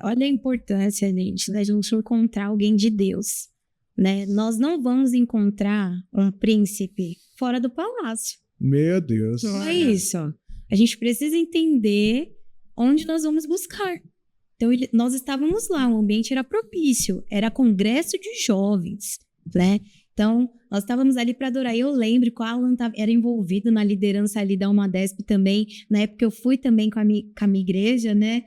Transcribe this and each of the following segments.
olha a importância, gente, da gente encontrar alguém de Deus, né? Nós não vamos encontrar um príncipe fora do palácio. Meu Deus. Não é isso. A gente precisa entender onde nós vamos buscar. Então, nós estávamos lá, o ambiente era propício, era congresso de jovens, né? Então, nós estávamos ali para adorar. Eu lembro que o Alan era envolvido na liderança ali da Umadesp também. Na época eu fui também com a minha igreja, né?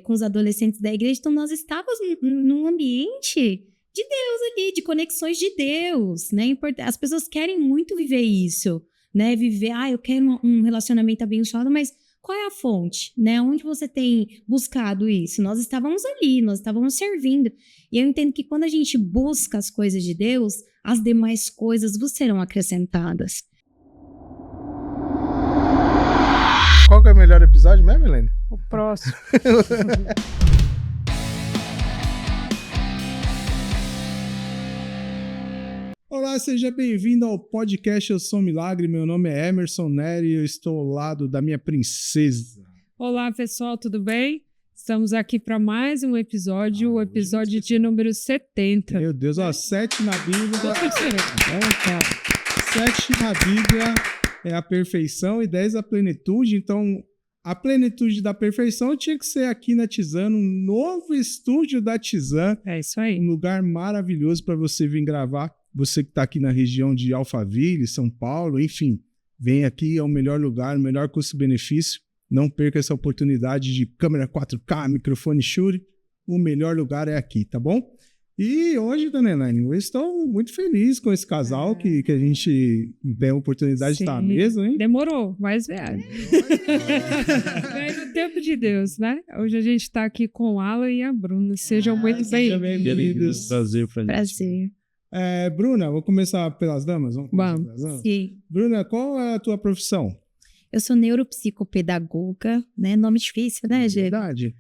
Com os adolescentes da igreja. Então, nós estávamos num ambiente de Deus ali, de conexões de Deus, né? As pessoas querem muito viver isso, né? Viver, eu quero um relacionamento abençoado, mas qual é a fonte, né? Onde você tem buscado isso? Nós estávamos ali, nós estávamos servindo. E eu entendo que quando a gente busca as coisas de Deus, as demais coisas vos serão acrescentadas. Qual que é o melhor episódio mesmo, Helene? O próximo. Olá, seja bem-vindo ao podcast Eu Sou um Milagre. Meu nome é Emerson Neri e eu estou ao lado da minha princesa. Olá, pessoal, tudo bem? Estamos aqui para mais um episódio, o episódio de número 70. Meu Deus, 7 na Bíblia. 7 na Bíblia é a perfeição e 10 a plenitude. Então, a plenitude da perfeição tinha que ser aqui na Tizan, um novo estúdio da Tizan. É isso aí. Um lugar maravilhoso para você vir gravar. Você que está aqui na região de Alphaville, São Paulo, enfim, vem aqui, é o melhor lugar, o melhor custo-benefício. Não perca essa oportunidade de câmera 4K, microfone Shure. O melhor lugar é aqui, tá bom? E hoje, dona Elaine, eu estou muito feliz com esse casal que a gente tem a oportunidade de estar à mesa, hein? Demorou, mas velho. No tempo de Deus, né? Hoje a gente está aqui com o Alan e a Bruna. Sejam muito bem-vindos. Prazer pra gente. Prazer. Bruna, vou começar pelas damas? Vamos. Sim. Bruna, qual é a tua profissão? Eu sou neuropsicopedagoga, né? Nome difícil, né, gente? Verdade.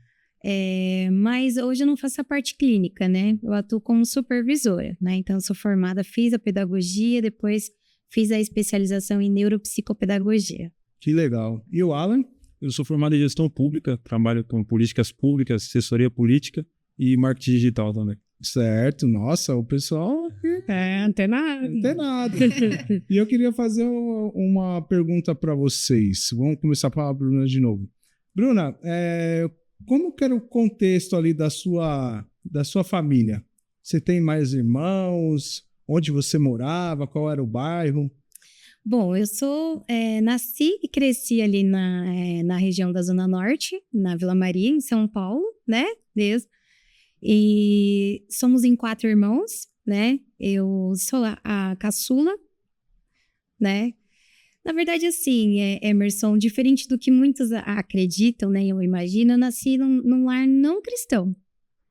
Mas hoje eu não faço a parte clínica, né? Eu atuo como supervisora, né? Então, eu sou formada, fiz a pedagogia, depois fiz a especialização em neuropsicopedagogia. Que legal. E o Alan? Eu sou formado em gestão pública, trabalho com políticas públicas, assessoria política e marketing digital também. Certo, nossa, o pessoal Antenado. E eu queria fazer uma pergunta para vocês. Vamos começar com a Bruna de novo. Bruna, como que era o contexto ali da sua família? Você tem mais irmãos? Onde você morava? Qual era o bairro? Bom, eu nasci e cresci ali na região da Zona Norte, na Vila Maria, em São Paulo, né? Mesmo. E somos em 4 irmãos, né? Eu sou a caçula, né? Na verdade, assim, Emerson, diferente do que muitos acreditam, né? Eu imagino, eu nasci num lar não cristão,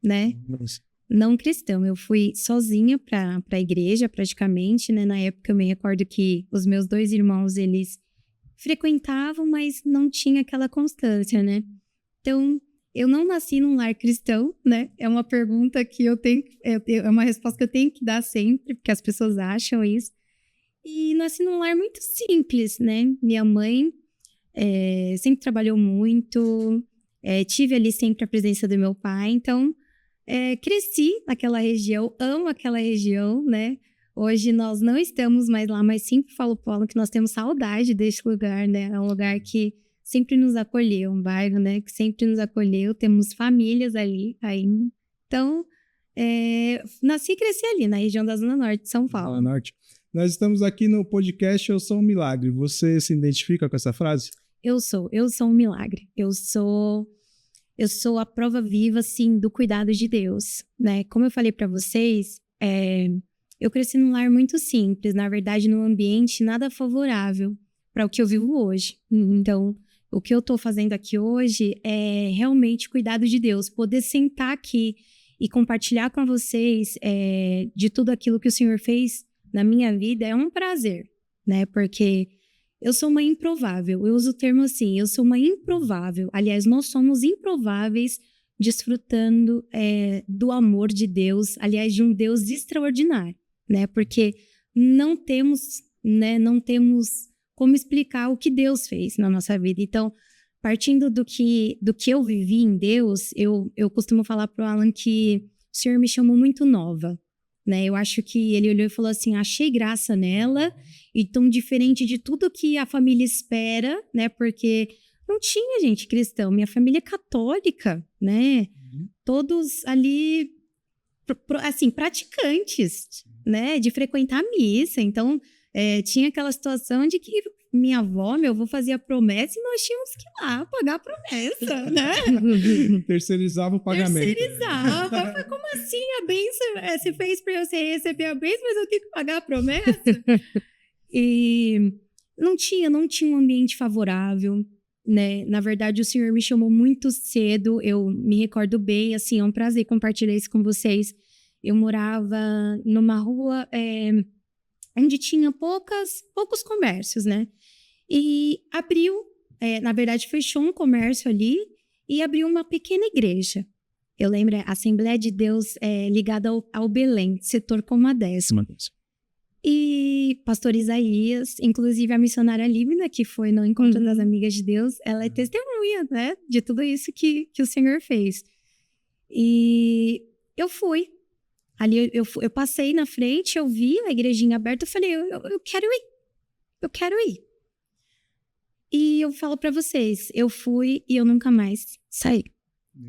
né? Nossa. Não cristão. Eu fui sozinha para a igreja, praticamente, né? Na época, eu me recordo que os meus 2 irmãos, eles frequentavam, mas não tinha aquela constância, né? Então, eu não nasci num lar cristão, né? É uma pergunta que é uma resposta que eu tenho que dar sempre, porque as pessoas acham isso. E nasci num lar muito simples, né? Minha mãe sempre trabalhou muito, tive ali sempre a presença do meu pai, então cresci naquela região, amo aquela região, né? Hoje nós não estamos mais lá, mas sempre falo pro Paulo que nós temos saudade deste lugar, né? É um lugar que sempre nos acolheu, um bairro, né, que sempre nos acolheu, temos famílias ali ainda. Então, nasci e cresci ali, na região da Zona Norte de São Paulo. Zona Norte. Nós estamos aqui no podcast Eu Sou um Milagre. Você se identifica com essa frase? Eu sou um milagre. Eu sou a prova viva, assim, do cuidado de Deus, né? Como eu falei para vocês, eu cresci num lar muito simples, na verdade, num ambiente nada favorável para o que eu vivo hoje. Então, o que eu estou fazendo aqui hoje é realmente cuidado de Deus, poder sentar aqui e compartilhar com vocês de tudo aquilo que o Senhor fez na minha vida é um prazer, né? Porque eu sou uma improvável, eu uso o termo assim, eu sou uma improvável. Aliás, nós somos improváveis desfrutando do amor de Deus, aliás, de um Deus extraordinário, né? Porque não temos como explicar o que Deus fez na nossa vida. Então, partindo do que eu vivi em Deus, eu costumo falar pro Alan que o Senhor me chamou muito nova, né? Eu acho que ele olhou e falou assim, achei graça nela, e tão diferente de tudo que a família espera, né? Porque não tinha gente cristão, minha família é católica, né? Todos ali, assim, praticantes, né? De frequentar a missa, então tinha aquela situação de que minha avó, meu avô fazia promessa e nós tínhamos que ir lá pagar a promessa, né? Terceirizava o pagamento. Terceirizava. Falei, como assim a bênção? Você fez para você receber a bênção, mas eu tenho que pagar a promessa? E não tinha um ambiente favorável, né? Na verdade, o Senhor me chamou muito cedo, eu me recordo bem, assim, é um prazer compartilhar isso com vocês. Eu morava numa rua onde tinha poucos comércios, né? E abriu, na verdade, fechou um comércio ali e abriu uma pequena igreja. Eu lembro, a Assembleia de Deus ligada ao Belém, setor Comadés. E pastor Isaías, inclusive a missionária Lívina, que foi no Encontro das Amigas de Deus, ela é testemunha, né, de tudo isso que o Senhor fez. E eu fui. Ali eu passei na frente, eu vi a igrejinha aberta, eu falei, eu quero ir. E eu falo pra vocês, eu fui e eu nunca mais saí.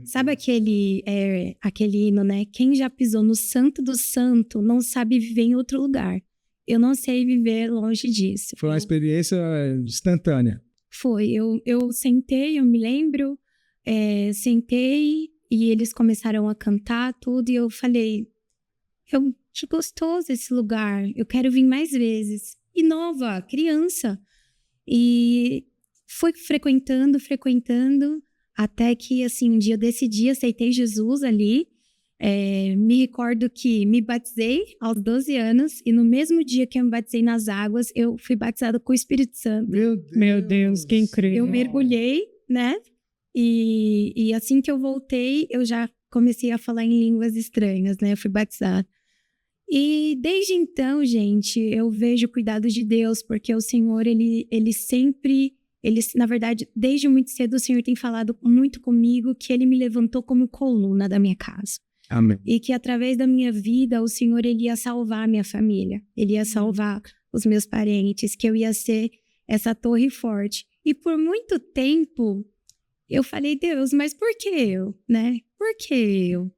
Sabe aquele hino, né? Quem já pisou no santo do santo não sabe viver em outro lugar. Eu não sei viver longe disso. Foi uma experiência instantânea. Foi. Eu sentei, eu me lembro, sentei e eles começaram a cantar tudo e eu falei, que gostoso esse lugar, eu quero vir mais vezes. E nova, criança. E fui frequentando, até que, assim, um dia eu decidi, aceitei Jesus ali. Me recordo que me batizei aos 12 anos e no mesmo dia que eu me batizei nas águas, eu fui batizada com o Espírito Santo. Meu Deus, que incrível. Eu mergulhei, né? E assim que eu voltei, eu já comecei a falar em línguas estranhas, né? Eu fui batizada. E desde então, gente, eu vejo o cuidado de Deus, porque o Senhor, ele sempre, na verdade, desde muito cedo, o Senhor tem falado muito comigo que ele me levantou como coluna da minha casa. Amém. E que através da minha vida, o Senhor, ele ia salvar a minha família, ele ia salvar os meus parentes, que eu ia ser essa torre forte. E por muito tempo, eu falei, Deus, mas por que eu, né? Por que eu?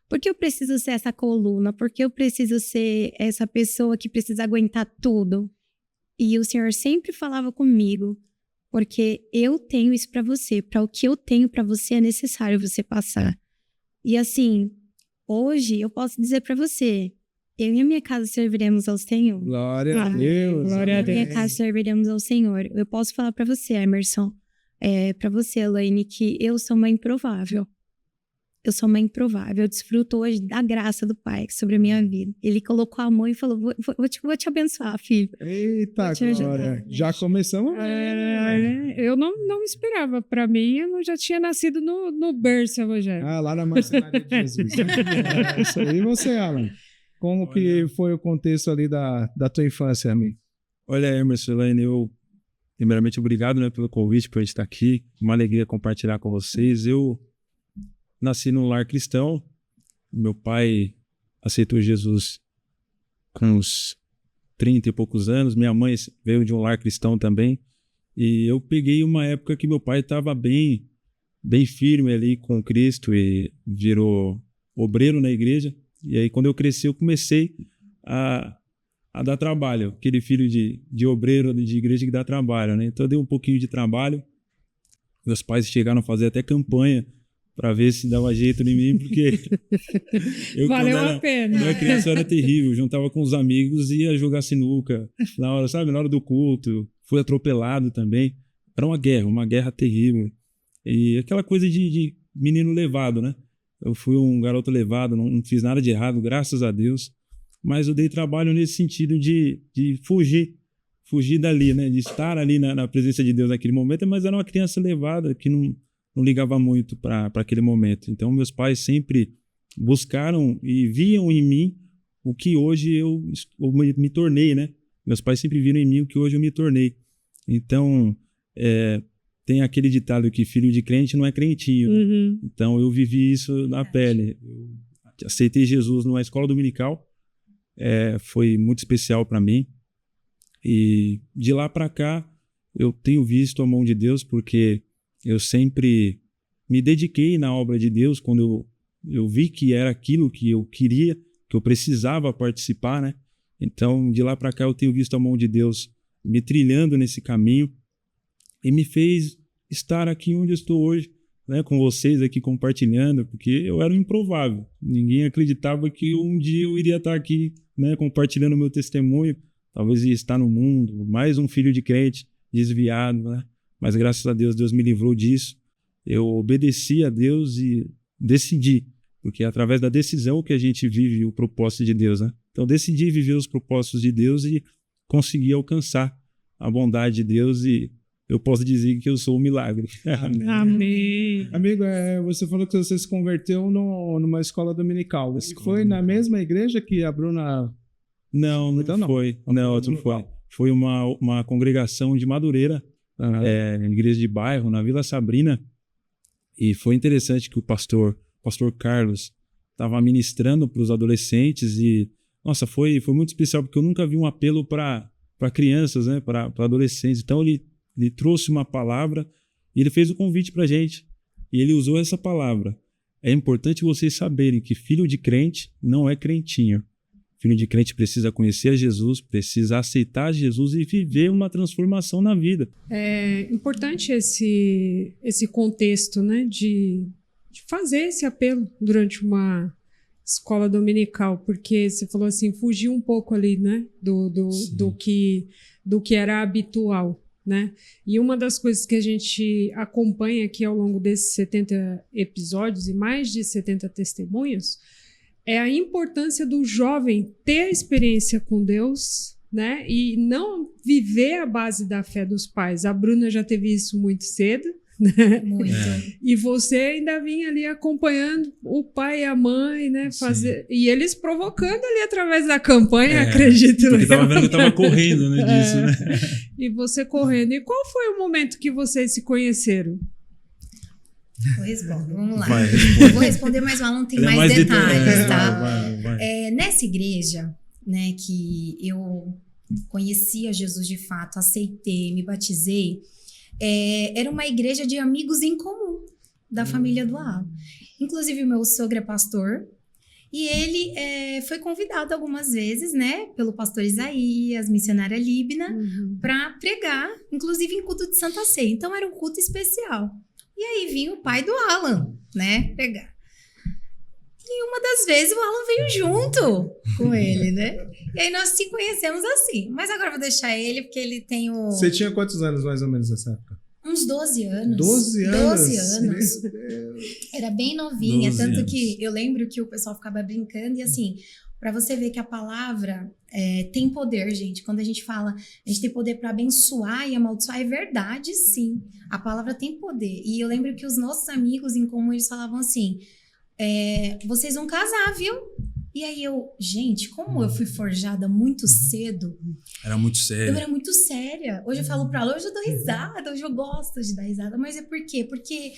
Porque eu preciso ser essa coluna? Porque eu preciso ser essa pessoa que precisa aguentar tudo? E o Senhor sempre falava comigo, porque eu tenho isso para você. Para o que eu tenho para você é necessário você passar. E assim, hoje eu posso dizer para você, eu e a minha casa serviremos ao Senhor. Glória a Deus. Glória a Deus. Minha casa serviremos ao Senhor. Eu posso falar para você, Emerson, para você, Elaine, que eu sou uma improvável. Eu sou uma improvável, eu desfruto hoje da graça do Pai sobre a minha vida. Ele colocou a mão e falou, vou te abençoar, filho. Eita, glória. Já começamos. Eu não esperava. Para mim, eu já tinha nascido no berço evangélico. Lá na Marcenaria de Jesus. Isso aí. E você, Alan? Como que foi o contexto ali da tua infância, amigo? Olha, Emerson, Elaine, primeiramente, obrigado, né, pelo convite, por estar aqui. Uma alegria compartilhar com vocês. Eu nasci num lar cristão. Meu pai aceitou Jesus com uns 30 e poucos anos. Minha mãe veio de um lar cristão também. E eu peguei uma época que meu pai estava bem firme ali com Cristo e virou obreiro na igreja. E aí, quando eu cresci, eu comecei a dar trabalho. Aquele filho de obreiro de igreja que dá trabalho, né? Então, eu dei um pouquinho de trabalho. Meus pais chegaram a fazer até campanha para ver se dava jeito em mim, porque valeu a pena. Quando eu era criança, eu era terrível. Juntava com os amigos e ia jogar sinuca na hora do culto. Fui atropelado também. Era uma guerra terrível. E aquela coisa de menino levado, né? Eu fui um garoto levado, não fiz nada de errado, graças a Deus. Mas eu dei trabalho nesse sentido de fugir dali, né? De estar ali na presença de Deus naquele momento, mas era uma criança levada que não ligava muito para aquele momento. Então, meus pais sempre buscaram e viam em mim o que hoje eu me tornei, né? Meus pais sempre viram em mim o que hoje eu me tornei. Então, tem aquele ditado que filho de crente não é crentinho. Uhum. Então, eu vivi isso na pele. Eu aceitei Jesus numa escola dominical. Foi muito especial para mim. E de lá para cá, eu tenho visto a mão de Deus, porque eu sempre me dediquei na obra de Deus quando eu vi que era aquilo que eu queria, que eu precisava participar, né? Então, de lá para cá, eu tenho visto a mão de Deus me trilhando nesse caminho e me fez estar aqui onde eu estou hoje, né? Com vocês aqui compartilhando, porque eu era um improvável. Ninguém acreditava que um dia eu iria estar aqui, né? Compartilhando o meu testemunho. Talvez ia estar no mundo, mais um filho de crente desviado, né? Mas graças a Deus, Deus me livrou disso. Eu obedeci a Deus e decidi, porque é através da decisão que a gente vive o propósito de Deus, né? Então, decidi viver os propósitos de Deus e consegui alcançar a bondade de Deus, e eu posso dizer que eu sou um milagre. Amém. Amigo, você falou que você se converteu numa escola dominical. Foi na mesma igreja que a Bruna... Não foi. Foi uma congregação de Madureira, igreja de bairro, na Vila Sabrina. E foi interessante que o pastor Carlos estava ministrando para os adolescentes e, nossa, foi muito especial, porque eu nunca vi um apelo para crianças, né, para adolescentes. Então ele trouxe uma palavra e ele fez o convite para a gente. E ele usou essa palavra. É importante vocês saberem que filho de crente não é crentinho. Filho de crente precisa conhecer a Jesus, precisa aceitar Jesus e viver uma transformação na vida. É importante esse contexto, né, de fazer esse apelo durante uma escola dominical, porque você falou assim, fugir um pouco ali, né, do que era habitual, né? E uma das coisas que a gente acompanha aqui ao longo desses 70 episódios e mais de 70 testemunhos é a importância do jovem ter a experiência com Deus, né? E não viver a base da fé dos pais. A Bruna já teve isso muito cedo, né? Muito. E você ainda vinha ali acompanhando o pai e a mãe, né? E eles provocando ali através da campanha, acredito. Porque tava vendo que eu tava correndo, né, disso, né? E você correndo. E qual foi o momento que vocês se conheceram? Vou responder, vamos lá. Vou responder, mas o Alan tem mais detalhes, tá? Vai. Nessa igreja, né, que eu conhecia Jesus de fato, aceitei, me batizei, era uma igreja de amigos em comum da família do Alan. Inclusive, o meu sogro é pastor e ele foi convidado algumas vezes, né, pelo pastor Isaías, missionária Líbina, para pregar, inclusive em culto de Santa Ceia. Então, era um culto especial. E aí vinha o pai do Alan, né, pregar. E uma das vezes o Alan veio junto com ele, né? E aí nós se conhecemos assim. Mas agora eu vou deixar ele, porque ele tem o... Você tinha quantos anos mais ou menos nessa época? Uns 12 anos. 12 anos? 12 anos. Era bem novinha, tanto anos. que eu lembro que o pessoal ficava brincando e assim... Para você ver que a palavra tem poder, gente. Quando a gente fala, a gente tem poder para abençoar e amaldiçoar, é verdade, sim. A palavra tem poder. E eu lembro que os nossos amigos em comum, eles falavam assim, vocês vão casar, viu? E aí gente, como eu fui forjada muito cedo. Era muito sério. Eu era muito séria. Hoje eu falo pra ela, hoje eu dou risada, hoje eu gosto de dar risada. Mas é por quê? Porque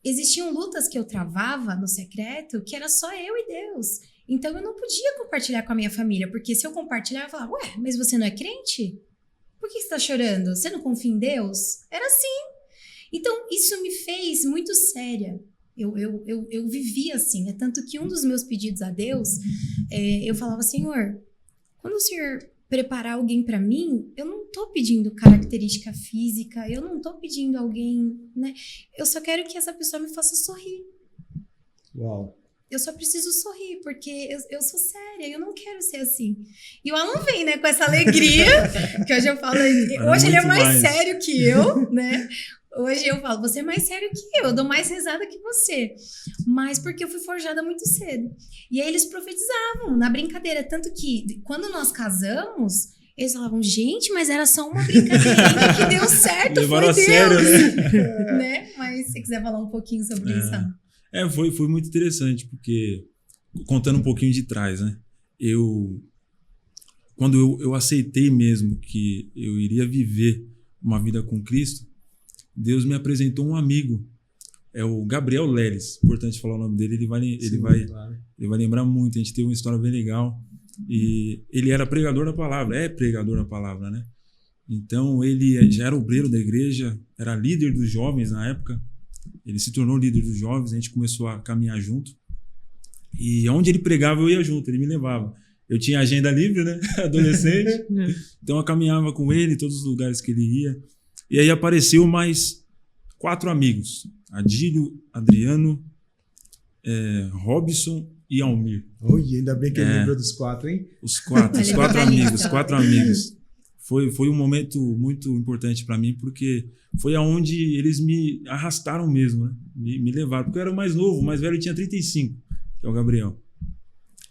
existiam lutas que eu travava no secreto que era só eu e Deus. Então, eu não podia compartilhar com a minha família, porque se eu compartilhar, eu falava, ué, mas você não é crente? Por que você tá chorando? Você não confia em Deus? Era assim. Então, isso me fez muito séria. Eu vivia assim. É tanto que um dos meus pedidos a Deus, eu falava, Senhor, quando o Senhor preparar alguém para mim, eu não tô pedindo característica física, eu não tô pedindo alguém, né? Eu só quero que essa pessoa me faça sorrir. Uau. Eu só preciso sorrir, porque eu sou séria, eu não quero ser assim. E o Alan vem, né, com essa alegria, que hoje eu falo, hoje ele é mais sério que eu, né? Hoje eu falo, você é mais sério que eu dou mais risada que você. Mas porque eu fui forjada muito cedo. E aí eles profetizavam na brincadeira, tanto que quando nós casamos, eles falavam, gente, mas era só uma brincadeira que deu certo, levaram foi Deus. Sério, né? Mas se você quiser falar um pouquinho sobre isso, Alan. Foi muito interessante, porque, contando um pouquinho de trás, né? Quando eu aceitei mesmo que eu iria viver uma vida com Cristo, Deus me apresentou um amigo, é o Gabriel Leles, importante falar o nome dele, ele vai lembrar muito, a gente teve uma história bem legal, e ele era pregador da palavra, é pregador da palavra, né? Então ele já era obreiro da igreja, era líder dos jovens na época, ele se tornou líder dos jovens, a gente começou a caminhar junto, e onde ele pregava eu ia junto, ele me levava. Eu tinha agenda livre, né? Adolescente, então eu caminhava com ele em todos os lugares que ele ia, e aí apareceu mais 4 amigos, Adílio, Adriano, Robson e Almir. Oi, ainda bem que ele lembrou dos 4, hein? Os 4 amigos. Foi um momento muito importante para mim, porque foi aonde eles me arrastaram mesmo, né? Me levaram, porque eu era o mais novo, o mais velho tinha 35, que é o Gabriel.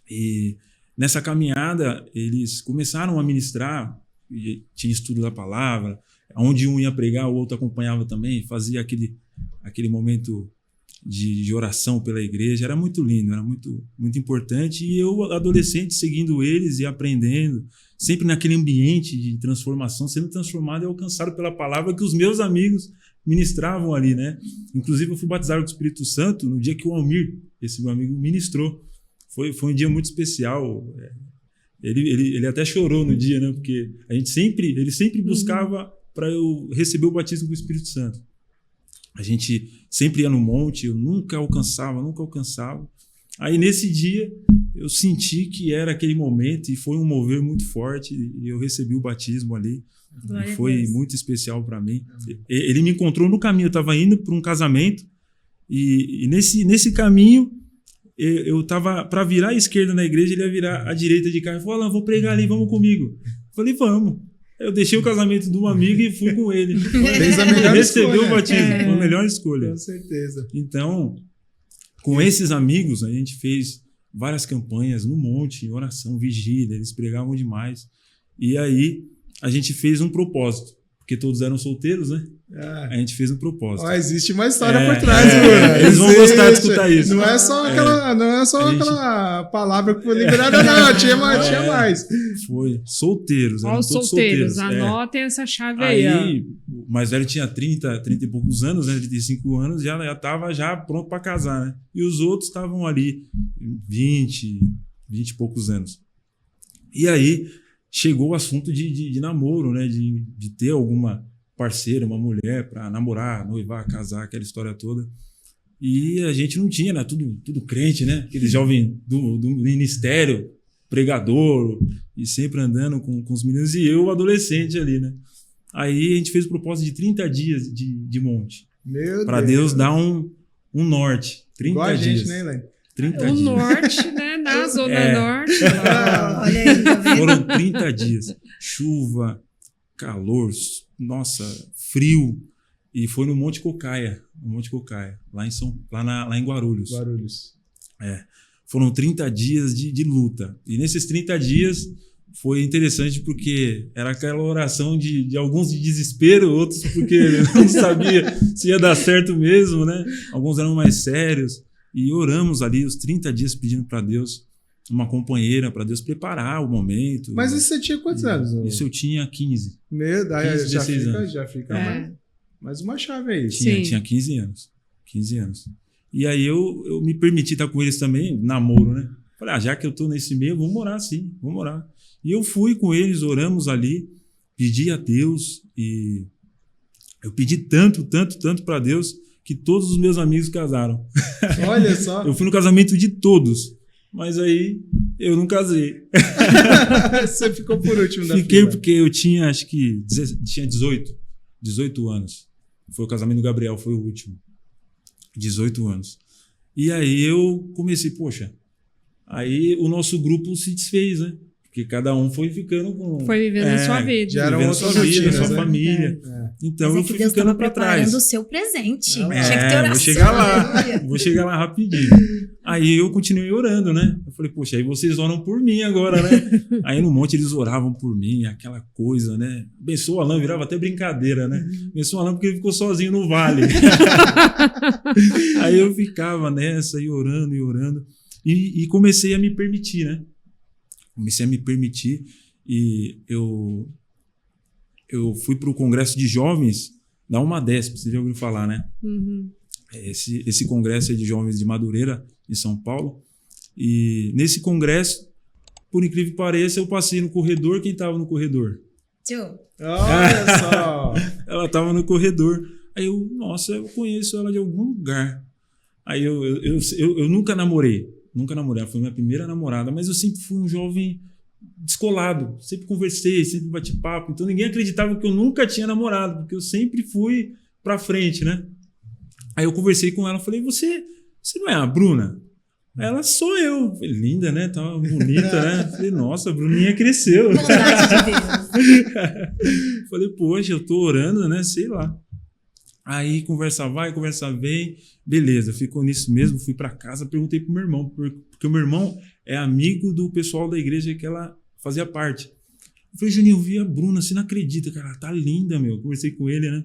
E nessa caminhada, eles começaram a ministrar, e tinha estudo da palavra, onde um ia pregar, o outro acompanhava também, fazia aquele momento de oração pela igreja, era muito lindo, era muito, muito importante, e eu, adolescente, seguindo eles e aprendendo, sempre naquele ambiente de transformação, sendo transformado e alcançado pela palavra que os meus amigos ministravam ali, né? Inclusive eu fui batizado com o Espírito Santo no dia que o Almir, esse meu amigo, ministrou. Foi um dia muito especial. Ele até chorou no dia, né? Porque ele sempre buscava para eu receber o batismo com o Espírito Santo. A gente sempre ia no monte, eu nunca alcançava. Aí nesse dia eu senti que era aquele momento e foi um mover muito forte e eu recebi o batismo ali. Glória e foi muito especial para mim. Ele me encontrou no caminho, eu estava indo para um casamento e nesse caminho eu estava para virar à esquerda na igreja, ele ia virar à direita de cá. Ele falou: Alan, vou pregar ali, vamos comigo. Eu falei: vamos. Eu deixei o casamento de um amigo e fui com ele. Fez a melhor recebeu escolha. O batismo, a melhor escolha. Com certeza. Então, com esses amigos, a gente fez várias campanhas no monte, em oração, vigília, eles pregavam demais. E aí, a gente fez um propósito, porque todos eram solteiros, né? A gente fez um propósito. Existe uma história por trás, Bruno. Eles vão gostar de escutar isso. Não é só aquela palavra que foi liberada, não. Tinha mais. Foi. Solteiros. Olha os solteiros. Anotem essa chave aí. Aí, o mais velho tinha 30 e poucos anos, né? 35 anos, já estava já pronto para casar, né? E os outros estavam ali 20 e poucos anos. E aí, chegou o assunto de namoro, né? De ter alguma parceira, uma mulher para namorar, noivar, casar, aquela história toda. E a gente não tinha, né? Tudo crente, né? Aquele jovem do ministério, pregador, e sempre andando com os meninos, e eu, adolescente ali, né? Aí a gente fez o propósito de 30 dias de monte. Para Deus dar um norte. 30 Igual a dias. gente, né, Elaine? 30 dias. O norte, né? Na Zona Norte. Olha aí, tá vendo? Foram 30 dias. Chuva, calor, nossa, frio. E foi no Monte Cocaia. Lá em Guarulhos. Foram 30 dias de luta. E nesses 30 dias foi interessante porque era aquela oração de alguns de desespero, outros porque não sabia se ia dar certo mesmo, né? Alguns eram mais sérios. E oramos ali os 30 dias pedindo para Deus uma companheira, para Deus preparar o momento. Mas isso você tinha quantos anos? Isso eu tinha 15. Meu, daí 15, 16 anos. Já fica mais uma chave aí. Tinha 15 anos. 15 anos. E aí eu me permiti estar com eles também, namoro, né? Falei, já que eu tô nesse meio, vamos morar sim, vamos morar. E eu fui com eles, oramos ali, pedi a Deus e eu pedi tanto para Deus que todos os meus amigos casaram. Olha só. Eu fui no casamento de todos, mas aí eu não casei. Você ficou por último da Fiquei fila. porque eu tinha, acho que, tinha 18 anos. Foi o casamento do Gabriel, foi o último. 18 anos. E aí eu comecei, poxa, aí o nosso grupo se desfez, né? Porque cada um foi ficando com... Foi vivendo a sua vida. Já era uma sua vida, sua família. Mas Então eu fui Deus ficando para trás. preparando o seu presente. Tinha que ter oração. Vou chegar lá rapidinho. Aí eu continuei orando, né? Eu falei, poxa, aí vocês oram por mim agora, né? Aí no monte eles oravam por mim, aquela coisa, né? Abençoa o Alan, virava até brincadeira, né? Abençoa o Alan porque ele ficou sozinho no vale. Aí eu ficava nessa e orando. E comecei a me permitir, né? E eu fui para o congresso de jovens da Umadesp, você já ouviu falar, né? Uhum. Esse congresso é de jovens de Madureira, em São Paulo. E nesse congresso, por incrível que pareça, eu passei no corredor. Quem estava no corredor? Tio, Olha só! Ela estava no corredor. Aí eu, nossa, eu conheço ela de algum lugar. Aí eu nunca namorei. Ela foi minha primeira namorada, mas eu sempre fui um jovem descolado. Sempre conversei, sempre bati papo. Então ninguém acreditava que eu nunca tinha namorado, porque eu sempre fui pra frente, né? Aí eu conversei com ela, falei, você não é a Bruna? Aí ela, sou eu. Falei, linda, né? Tava bonita, né? Falei, nossa, a Bruninha cresceu. bondade de Deus. Falei, poxa, eu tô orando, né? Sei lá. Aí conversa vai, conversa vem. Beleza, ficou nisso mesmo. Fui pra casa, perguntei pro meu irmão, porque o meu irmão é amigo do pessoal da igreja que ela fazia parte. Eu falei, Juninho, eu vi a Bruna, você não acredita, cara, ela tá linda, meu. Conversei com ele, né?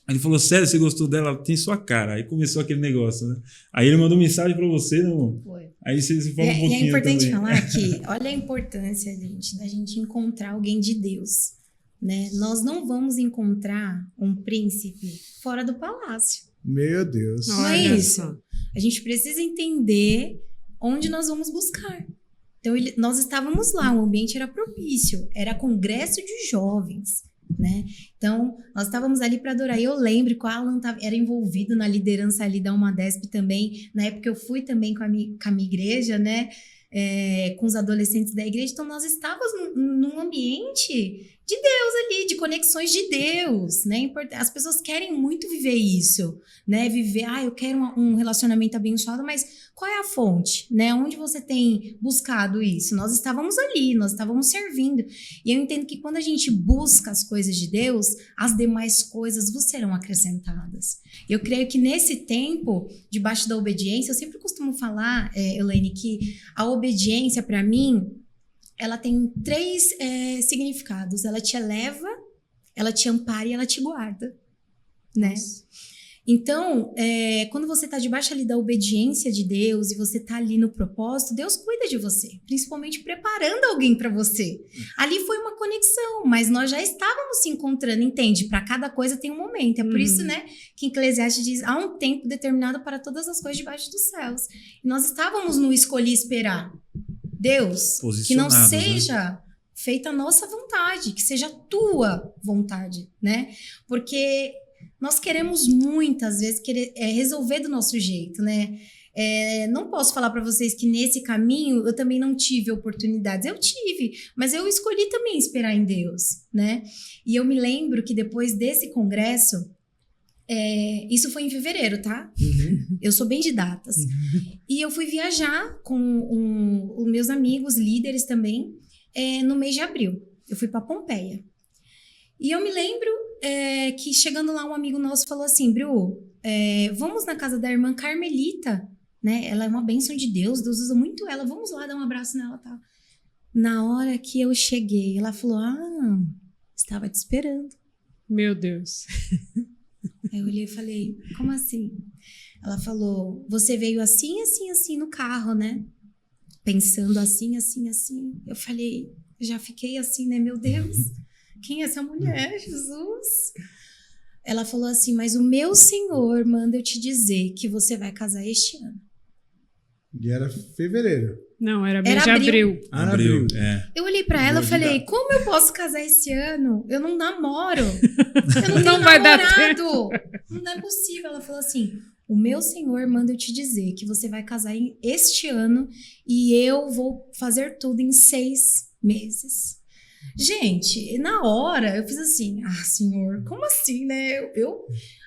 Aí ele falou, sério, você gostou dela? Ela tem sua cara. Aí começou aquele negócio, né? Aí ele mandou mensagem pra você, né, amor? Foi. Aí você fala um pouquinho. E é importante também. falar que, olha a importância, gente, da gente encontrar alguém de Deus, né? Nós não vamos encontrar um príncipe fora do palácio. Meu Deus. Não é Olha isso. só. A gente precisa entender onde nós vamos buscar. Então, nós estávamos lá, o ambiente era propício, era congresso de jovens, né? Então, nós estávamos ali para adorar. E eu lembro que o Alan era envolvido na liderança ali da Umadesp também. Na época eu fui também com a minha igreja, né? Com os adolescentes da igreja. Então, nós estávamos num ambiente de Deus ali, de conexões de Deus, né? As pessoas querem muito viver isso, né? Viver, eu quero um relacionamento abençoado, mas qual é a fonte, né? Onde você tem buscado isso? Nós estávamos ali, nós estávamos servindo. E eu entendo que quando a gente busca as coisas de Deus, as demais coisas vos serão acrescentadas. Eu creio que nesse tempo, debaixo da obediência, eu sempre costumo falar, Elaine, que a obediência, para mim, ela tem 3 significados. Ela te eleva, ela te ampara e ela te guarda, né? Então, quando você está debaixo ali da obediência de Deus e você está ali no propósito, Deus cuida de você, principalmente preparando alguém para você. Ali foi uma conexão, mas nós já estávamos se encontrando, entende? Para cada coisa tem um momento. É por isso, né, que Eclesiastes diz, há um tempo determinado para todas as coisas debaixo dos céus. E nós estávamos no escolher esperar. Deus, que não seja feita a nossa vontade, que seja a tua vontade, né? Porque nós queremos muitas vezes resolver do nosso jeito, né? Não posso falar para vocês que nesse caminho eu também não tive oportunidades. Eu tive, mas eu escolhi também esperar em Deus, né? E eu me lembro que depois desse congresso, isso foi em fevereiro, tá? Uhum. Eu sou bem de datas. E eu fui viajar com os meus amigos, líderes também, no mês de abril. Eu fui para Pompeia. E eu me lembro que chegando lá um amigo nosso falou assim, Bru, vamos na casa da irmã Carmelita, né? Ela é uma bênção de Deus, Deus usa muito ela, vamos lá dar um abraço nela, tá? Na hora que eu cheguei, ela falou, estava te esperando. Meu Deus. Aí eu olhei e falei, como assim? Ela falou, você veio assim, assim, assim no carro, né? Pensando assim, assim, assim. Eu falei, já fiquei assim, né? Meu Deus, quem é essa mulher, Jesus? Ela falou assim, mas o meu Senhor manda eu te dizer que você vai casar este ano. E era fevereiro. Não, era mês de abril. Abril. Eu olhei pra ela e falei, como eu posso casar esse ano? Eu não namoro. Eu não tenho vai dar namorado. Não é possível. Ela falou assim, o meu Senhor manda eu te dizer que você vai casar este ano e eu vou fazer tudo em 6 meses. Gente, na hora eu fiz assim, Senhor, como assim, né?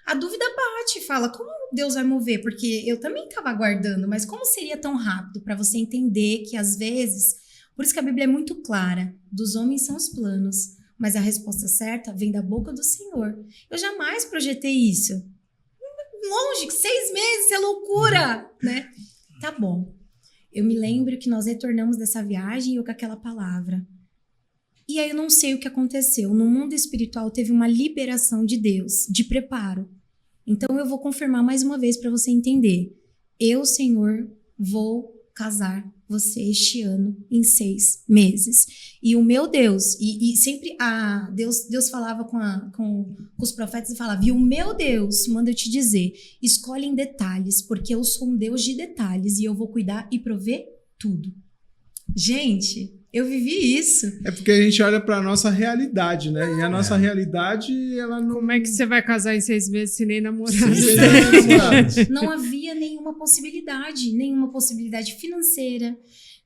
A dúvida bate, fala, como Deus vai mover? Porque eu também estava aguardando, mas como seria tão rápido para você entender que às vezes, por isso que a Bíblia é muito clara, dos homens são os planos, mas a resposta certa vem da boca do Senhor. Eu jamais projetei isso. Longe, 6 meses, é loucura, né? Tá bom. Eu me lembro que nós retornamos dessa viagem e eu com aquela palavra. E aí eu não sei o que aconteceu. No mundo espiritual teve uma liberação de Deus, de preparo. Então eu vou confirmar mais uma vez para você entender. Eu, Senhor, vou casar você este ano em 6 meses. E o meu Deus, e sempre Deus falava com os profetas e falava, e o meu Deus manda eu te dizer, escolhe em detalhes, porque eu sou um Deus de detalhes e eu vou cuidar e prover tudo. Gente, eu vivi isso. É porque a gente olha para a nossa realidade, né? E a nossa realidade, ela não... Como é que você vai casar em 6 meses se nem namorar? Não havia nenhuma possibilidade financeira,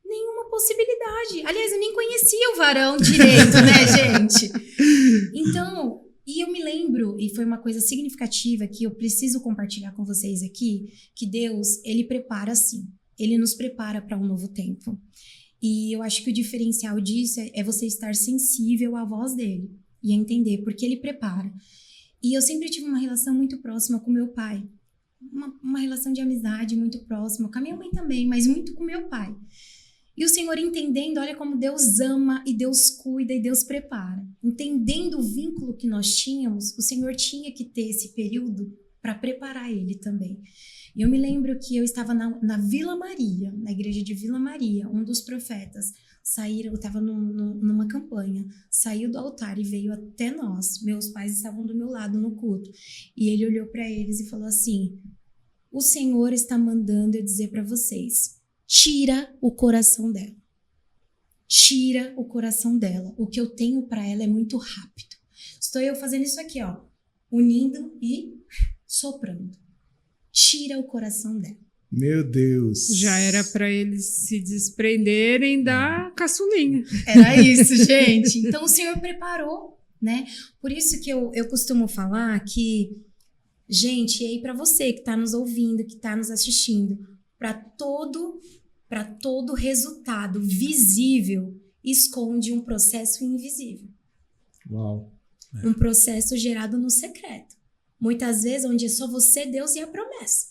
nenhuma possibilidade. Aliás, eu nem conhecia o varão direito, né, gente? Então, e eu me lembro, e foi uma coisa significativa que eu preciso compartilhar com vocês aqui, que Deus, ele prepara assim, ele nos prepara para um novo tempo. E eu acho que o diferencial disso é você estar sensível à voz dele e entender, porque ele prepara. E eu sempre tive uma relação muito próxima com meu pai, uma relação de amizade muito próxima, com a minha mãe também, mas muito com meu pai. E o Senhor entendendo, olha como Deus ama e Deus cuida e Deus prepara. Entendendo o vínculo que nós tínhamos, o Senhor tinha que ter esse período para preparar ele também. E eu me lembro que eu estava na Vila Maria, na igreja de Vila Maria, um dos profetas saíram, eu estava numa campanha, saiu do altar e veio até nós. Meus pais estavam do meu lado no culto. E ele olhou para eles e falou assim, o Senhor está mandando eu dizer para vocês, tira o coração dela. Tira o coração dela. O que eu tenho para ela é muito rápido. Estou eu fazendo isso aqui, ó, unindo e soprando. Tira o coração dela. Meu Deus. Já era para eles se desprenderem da caçulinha. Era isso, gente. Então o Senhor preparou, né? Por isso que eu costumo falar que, gente, e aí para você que está nos ouvindo, que está nos assistindo, para todo resultado visível, esconde um processo invisível. Uau. Um processo gerado no secreto. Muitas vezes onde é só você, Deus e a promessa.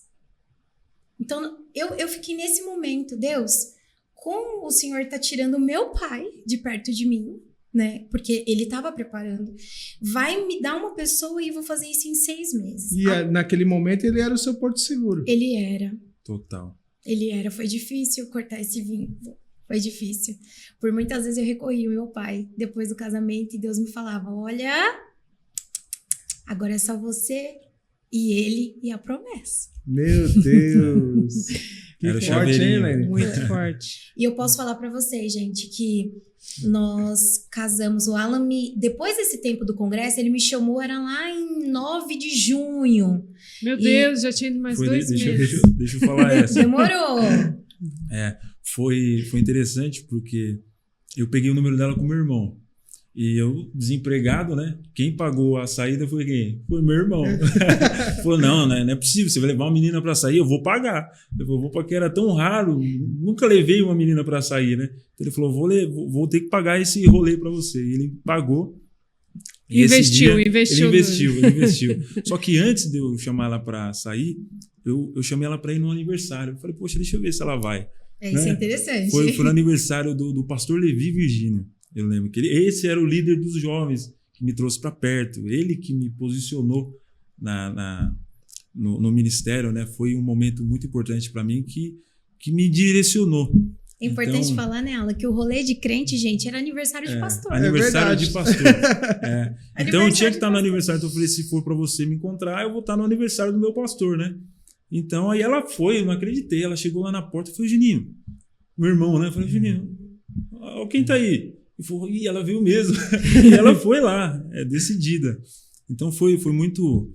Então, eu fiquei nesse momento, Deus, como o Senhor está tirando o meu pai de perto de mim, né? Porque ele estava preparando. Vai me dar uma pessoa e eu vou fazer isso em 6 meses. E naquele momento ele era o seu porto seguro. Ele era. Total. Ele era. Foi difícil cortar esse vínculo. Foi difícil. Por muitas vezes eu recorri ao meu pai depois do casamento e Deus me falava, olha, agora é só você e ele e a promessa. Meu Deus. Que Era o forte, hein, chaveirinho. Lene? Muito forte. E eu posso falar pra vocês, gente, que nós casamos. O Alan, depois desse tempo do congresso, ele me chamou, era lá em 9 de junho. Meu Deus, já tinha ido mais 2 meses. Deixa eu falar essa. Demorou. Foi interessante porque eu peguei o número dela com meu irmão. E eu, desempregado, né? Quem pagou a saída foi quem? Foi meu irmão. Falou, não é possível, você vai levar uma menina para sair, eu vou pagar. Eu falei, porque era tão raro, nunca levei uma menina para sair, né? Então ele falou, vou ter que pagar esse rolê para você. E ele pagou. E Investiu. Ele investiu. Só que antes de eu chamar ela para sair, eu chamei ela para ir no aniversário. Eu falei, poxa, deixa eu ver se ela vai. Isso é interessante. Foi no aniversário do pastor Levi Virgínio. Eu lembro que esse era o líder dos jovens que me trouxe para perto. Ele que me posicionou no ministério, né? Foi um momento muito importante para mim que me direcionou. É importante falar, né, Alan, que o rolê de crente, gente, era aniversário de pastor. Aniversário de pastor. Então eu tinha que estar no aniversário. Então eu falei, se for para você me encontrar, eu vou estar no aniversário do meu pastor, né? Então aí ela foi, eu não acreditei. Ela chegou lá na porta e falou, Juninho, meu irmão, né? Eu falei, Juninho, quem tá aí? E ela veio mesmo. E ela foi lá, decidida. Então foi muito...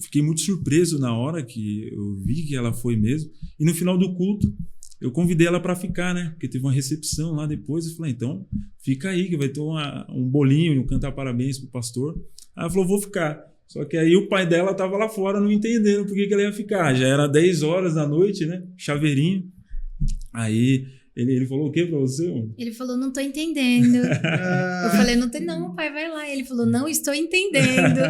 Fiquei muito surpreso na hora que eu vi que ela foi mesmo. E no final do culto, eu convidei ela para ficar, né? Porque teve uma recepção lá depois. Eu falei, então, fica aí, que vai ter um bolinho, um cantar parabéns pro pastor. Aí ela falou, vou ficar. Só que aí o pai dela tava lá fora, não entendendo por que ela ia ficar. Já era 10 horas da noite, né? Chaveirinho. Aí... Ele falou o quê pra você? Ele falou, não tô entendendo. Eu falei, não, pai, vai lá. Ele falou, não estou entendendo.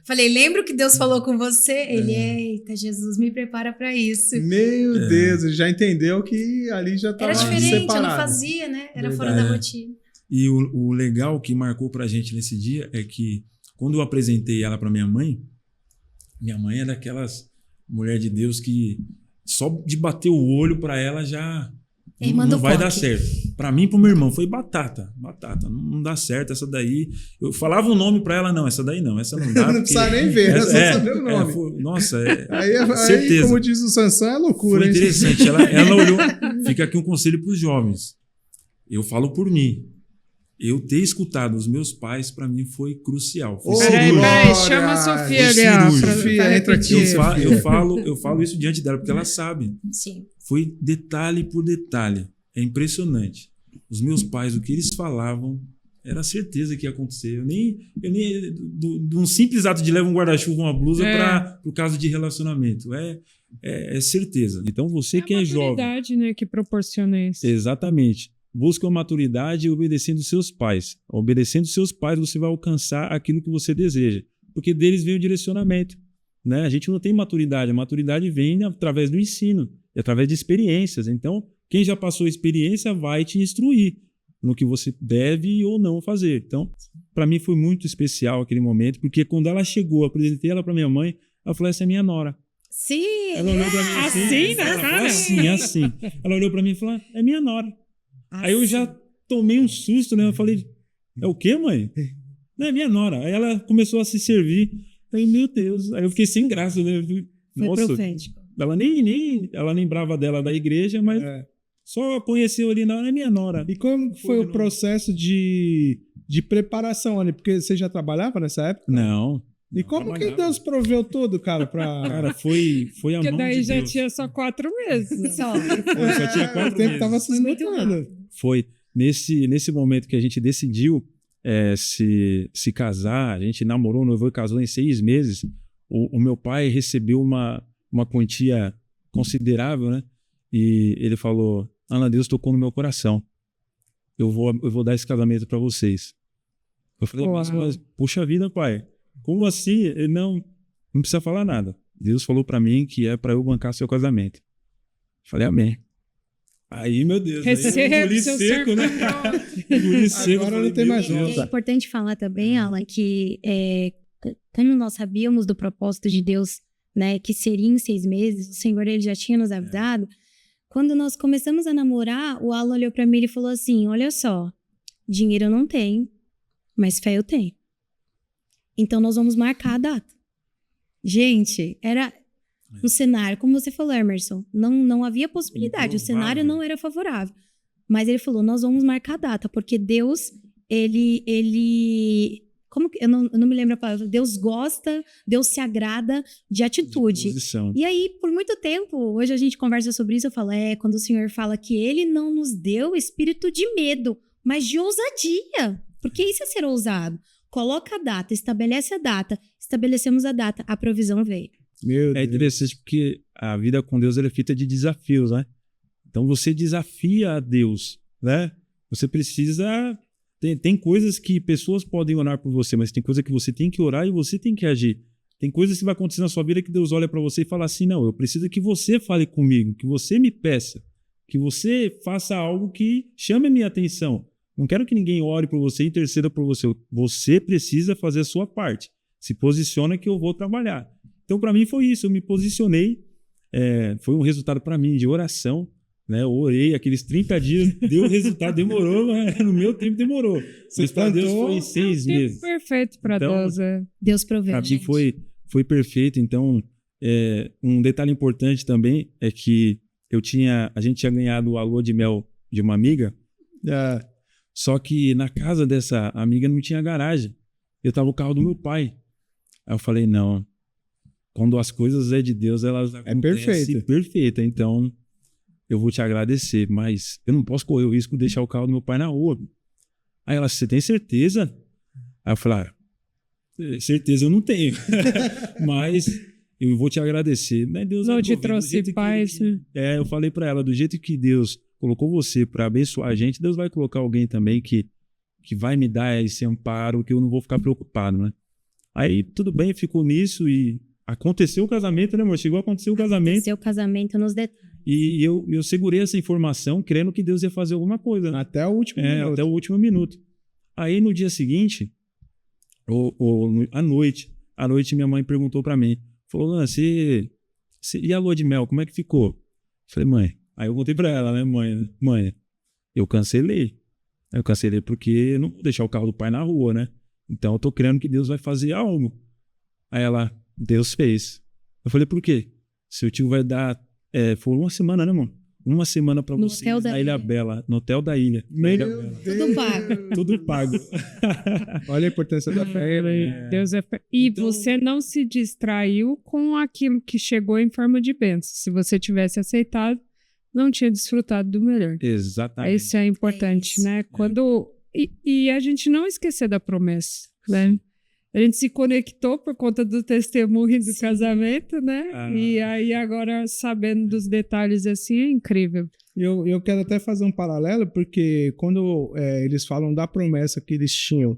Falei, lembra o que Deus falou com você? Ele, eita, Jesus, me prepara pra isso. Meu Deus, ele já entendeu que ali já estava separado. Era diferente, eu não fazia, né? Era fora da rotina. E o legal que marcou pra gente nesse dia é que quando eu apresentei ela pra minha mãe é daquelas mulher de Deus que só de bater o olho pra ela já Irmã Não do vai dar coque. certo. Pra mim e pro meu irmão foi batata. Não dá certo essa daí. Eu falava o nome pra ela, não, essa daí não, essa não dá. Não porque precisa nem ver, é só saber o nome. Nossa, Aí, certeza. como diz o Sansão, é loucura, Foi hein? interessante. Ela olhou. Fica aqui um conselho pros jovens. Eu falo por mim. Eu ter escutado os meus pais, pra mim, foi crucial. Foi Ô, cirúrgico. Peraí, chama a Sofia Foi ali, ó. cirúrgico. Sofia, entra aqui. Eu falo isso diante dela, porque ela sabe. Sim. Foi detalhe por detalhe. É impressionante. Os meus pais, o que eles falavam, era certeza que ia acontecer. Eu nem de um simples ato de levar um guarda-chuva, uma blusa para o caso de relacionamento. É certeza. Então você que é jovem. É a maturidade, né, que proporciona isso. Exatamente. Busca a maturidade obedecendo seus pais. Obedecendo seus pais, você vai alcançar aquilo que você deseja. Porque deles vem o direcionamento. Né? A gente não tem maturidade. A maturidade vem através do ensino e através de experiências. Então, quem já passou a experiência vai te instruir no que você deve ou não fazer. Então, para mim foi muito especial aquele momento, porque quando ela chegou, eu apresentei ela para minha mãe, ela falou: essa é minha nora. Sim. Ela olhou para mim assim, Assim, na ela falou cara? assim. Ela olhou para mim e falou: é minha nora. Aí eu já tomei um susto, né? Eu falei: é o quê, mãe? Não, é minha nora. Aí ela começou a se servir. Eu falei: meu Deus. Aí eu fiquei sem graça, né? Eu falei, Foi nossa, profético. ela ela lembrava dela da igreja, mas só conheceu ali na hora, é minha nora. E como foi o processo de preparação ali? Porque você já trabalhava nessa época? Não. E como que Deus proveu tudo, cara, Cara, foi a Porque mão daí de já Deus. tinha só 4 meses. Né? Só. Só tinha 4 O tempo meses. tava se esgotando. Foi nesse momento que a gente decidiu se casar, a gente namorou, noivou e casou em 6 meses. O meu pai recebeu uma quantia considerável, né? E ele falou: Ana, Deus tocou no meu coração. Eu vou dar esse casamento para vocês. Eu falei: mas puxa vida, pai. Como assim? Ele, não precisa falar nada. Deus falou para mim que é para eu bancar seu casamento. Eu falei: amém. Aí, meu Deus, aí eu engoli seco, né? Engoli seco. Agora não tem mais volta. É importante falar também, Alan, que quando nós sabíamos do propósito de Deus, né, que seria em 6 meses, o Senhor ele já tinha nos avisado. Quando nós começamos a namorar, o Alan olhou para mim e falou assim: olha só, dinheiro eu não tenho, mas fé eu tenho. Então nós vamos marcar a data. Gente, era um cenário, como você falou, Emerson, não havia possibilidade, o cenário não era favorável. Mas ele falou: nós vamos marcar a data, porque Deus, como que, eu não me lembro a palavra, Deus gosta, Deus se agrada de atitude. E aí, por muito tempo, hoje a gente conversa sobre isso, eu falo, quando o Senhor fala que Ele não nos deu espírito de medo, mas de ousadia, porque isso é ser ousado. Coloca a data, estabelece a data, estabelecemos a data, a provisão veio. É interessante porque a vida com Deus ela é feita de desafios, né? Então você desafia a Deus, né? Você precisa... Tem coisas que pessoas podem orar por você, mas tem coisa que você tem que orar e você tem que agir. Tem coisas que vai acontecer na sua vida que Deus olha para você e fala assim: não, eu preciso que você fale comigo, que você me peça, que você faça algo que chame a minha atenção. Não quero que ninguém ore por você e interceda por você. Você precisa fazer a sua parte. Se posiciona que eu vou trabalhar. Então, para mim, foi isso. Eu me posicionei. Foi um resultado para mim de oração. Né? Eu orei aqueles 30 dias, deu resultado. Demorou, mas no meu tempo demorou. Mas para Deus foi em 6 meses. Perfeito para Deus. Deus proveu, para mim foi perfeito. Então, um detalhe importante também é que a gente tinha ganhado a lua de mel de uma amiga. Só que na casa dessa amiga não tinha garagem. Eu tava no carro do meu pai. Aí eu falei: não, quando as coisas é de Deus, elas acontecem perfeita. Então, eu vou te agradecer, mas eu não posso correr o risco de deixar o carro do meu pai na rua. Aí ela: você tem certeza? Aí eu falei: certeza eu não tenho. Mas eu vou te agradecer. Né? Deus não te trouxe paz. Eu falei para ela: do jeito que Deus colocou você para abençoar a gente, Deus vai colocar alguém também que vai me dar esse amparo, que eu não vou ficar preocupado, né? Aí tudo bem, ficou nisso e aconteceu o casamento, né, amor? Chegou a acontecer o casamento. Aconteceu o casamento nos detalhes. E eu segurei essa informação, crendo que Deus ia fazer alguma coisa. Né? Até o último minuto. Até o último minuto. Aí no dia seguinte, à noite minha mãe perguntou para mim, falou: Lana, e a lua de mel, como é que ficou? Eu falei: mãe, Aí eu contei pra ela, né, mãe, eu cancelei. Eu cancelei porque eu não vou deixar o carro do pai na rua, né? Então eu tô crendo que Deus vai fazer algo. Aí ela, Deus fez. Eu falei, por quê? Seu tio vai dar, foi uma semana, né, mano? Uma semana pra No vocês hotel da na Ilha ilha. Bela, no hotel da ilha. Meu Tudo pago. Tudo pago. Olha a importância da fé. Deus é E Então- você não se distraiu com aquilo que chegou em forma de bênção. Se você tivesse aceitado, não tinha desfrutado do melhor. Exatamente. Isso é importante, isso. né? E a gente não esquecer da promessa, né? A gente se conectou por conta do testemunho do casamento, né? Ah. E aí agora, sabendo dos detalhes assim, é incrível. Eu quero até fazer um paralelo, porque quando eles falam da promessa que eles tinham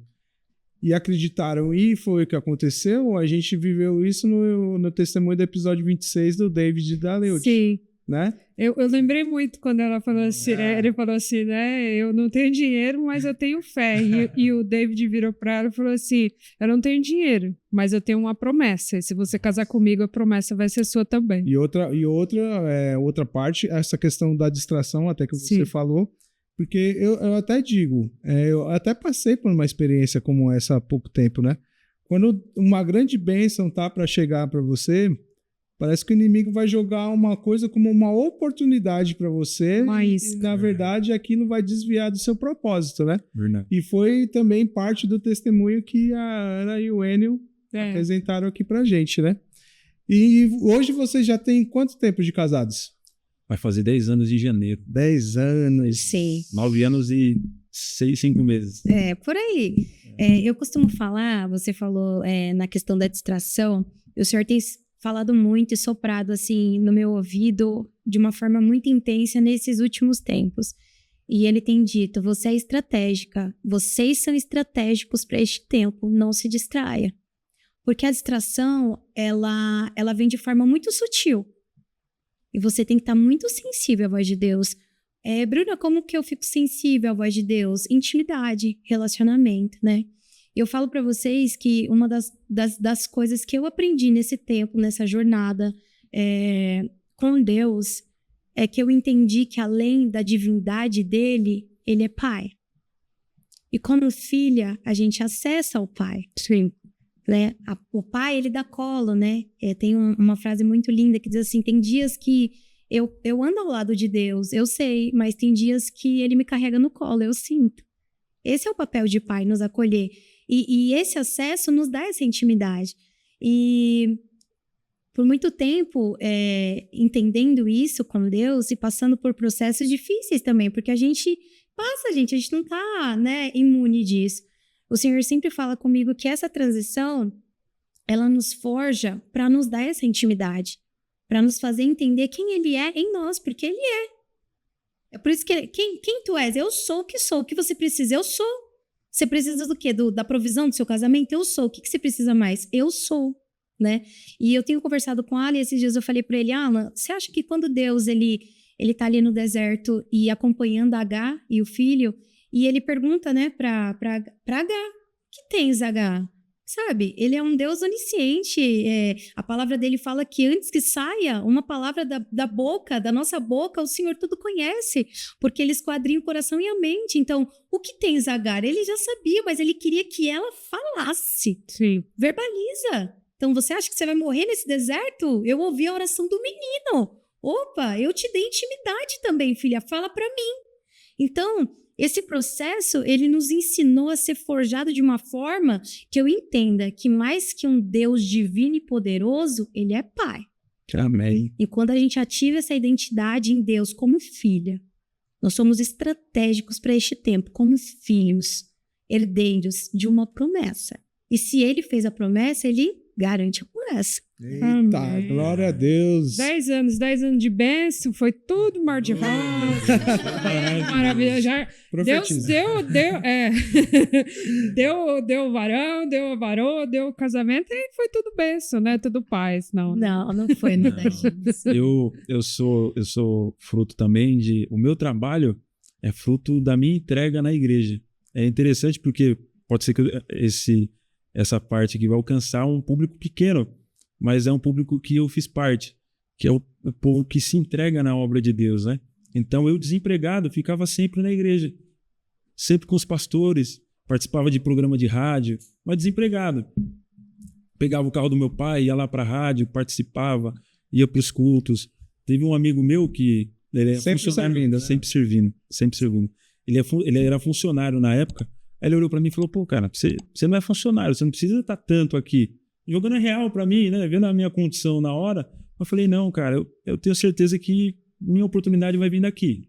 e acreditaram e foi o que aconteceu, a gente viveu isso no testemunho do episódio 26 do David e da Leute, Sim. né? Eu lembrei muito quando ela falou assim, ele falou assim, né? Eu não tenho dinheiro, mas eu tenho fé. E o David virou para ela e falou assim: eu não tenho dinheiro, mas eu tenho uma promessa. E se você casar comigo, a promessa vai ser sua também. E outra parte, essa questão da distração, até que você Sim. falou, porque eu até digo, eu até passei por uma experiência como essa há pouco tempo, né? Quando uma grande bênção tá para chegar para você, parece que o inimigo vai jogar uma coisa como uma oportunidade para você Uma e, isca. na verdade, aquilo vai desviar do seu propósito, né? Verdade. E foi também parte do testemunho que a Ana e o Enio É. apresentaram aqui pra gente, né? E hoje vocês já têm quanto tempo de casados? Vai fazer 10 anos em janeiro. 10 anos. Sim. 9 anos e 5 meses. Por aí. Eu costumo falar, você falou na questão da distração, o senhor tem falado muito e soprado assim no meu ouvido de uma forma muito intensa nesses últimos tempos. E ele tem dito, você é estratégica, vocês são estratégicos para este tempo, não se distraia. Porque a distração, ela vem de forma muito sutil. E você tem que estar muito sensível à voz de Deus. Bruna, como que eu fico sensível à voz de Deus? Intimidade, relacionamento, né? Eu falo para vocês que uma das coisas que eu aprendi nesse tempo, nessa jornada com Deus, é que eu entendi que além da divindade dele, ele é pai. E como filha, a gente acessa o pai. Sim. Né? O pai, ele dá colo, né? Tem uma frase muito linda que diz assim, tem dias que eu ando ao lado de Deus, eu sei, mas tem dias que ele me carrega no colo, eu sinto. Esse é o papel de pai, nos acolher. E esse acesso nos dá essa intimidade. E por muito tempo, entendendo isso com Deus e passando por processos difíceis também, porque a gente não está, né, imune disso. O Senhor sempre fala comigo que essa transição, ela nos forja para nos dar essa intimidade, para nos fazer entender quem Ele é em nós, porque Ele é. É por isso que quem tu és? Eu sou o que sou. O que você precisa? Eu sou. Você precisa do quê? Da provisão do seu casamento? Eu sou. O que você precisa mais? Eu sou, né? E eu tenho conversado com a Ali, esses dias eu falei para ele, Alan, você acha que quando Deus, ele tá ali no deserto e acompanhando H e o filho, e ele pergunta, né, pra H, que tens, H? Sabe? Ele é um Deus onisciente. A palavra dele fala que antes que saia uma palavra da nossa boca, o Senhor tudo conhece, porque ele esquadrinha o coração e a mente. Então, o que tens, Agar? Ele já sabia, mas ele queria que ela falasse. Sim. Verbaliza. Então, você acha que você vai morrer nesse deserto? Eu ouvi a oração do menino. Opa, eu te dei intimidade também, filha. Fala para mim. Então, esse processo, ele nos ensinou a ser forjado de uma forma que eu entenda que mais que um Deus divino e poderoso, ele é pai. Amém. E quando a gente ativa essa identidade em Deus como filha, nós somos estratégicos para este tempo, como filhos, herdeiros de uma promessa. E se ele fez a promessa, ele garante a promessa. Eita, Amém. glória a Deus. 10 anos de bênção, foi tudo mar de rosa. Maravilha. Já, Deus Profetiza. deu varão, deu a varoa, deu casamento e foi tudo bênção, né? Tudo paz, não. Não foi nada disso. Eu sou fruto também o meu trabalho é fruto da minha entrega na igreja. É interessante porque pode ser que essa parte aqui vai alcançar um público pequeno, mas é um público que eu fiz parte. que é o povo que se entrega na obra de Deus, né? Então eu, desempregado, ficava sempre na igreja, sempre com os pastores, participava de programa de rádio, mas desempregado. Pegava o carro do meu pai, ia lá para a rádio, participava, ia para os cultos. Teve um amigo meu que ele é Sempre funcionário, servindo, né? sempre servindo. Ele era funcionário na época. Aí ele olhou para mim e falou: pô, cara, você não é funcionário, você não precisa estar tanto aqui. Jogando real para mim, né? Vendo a minha condição na hora. Eu falei: não, cara, eu tenho certeza que minha oportunidade vai vir daqui.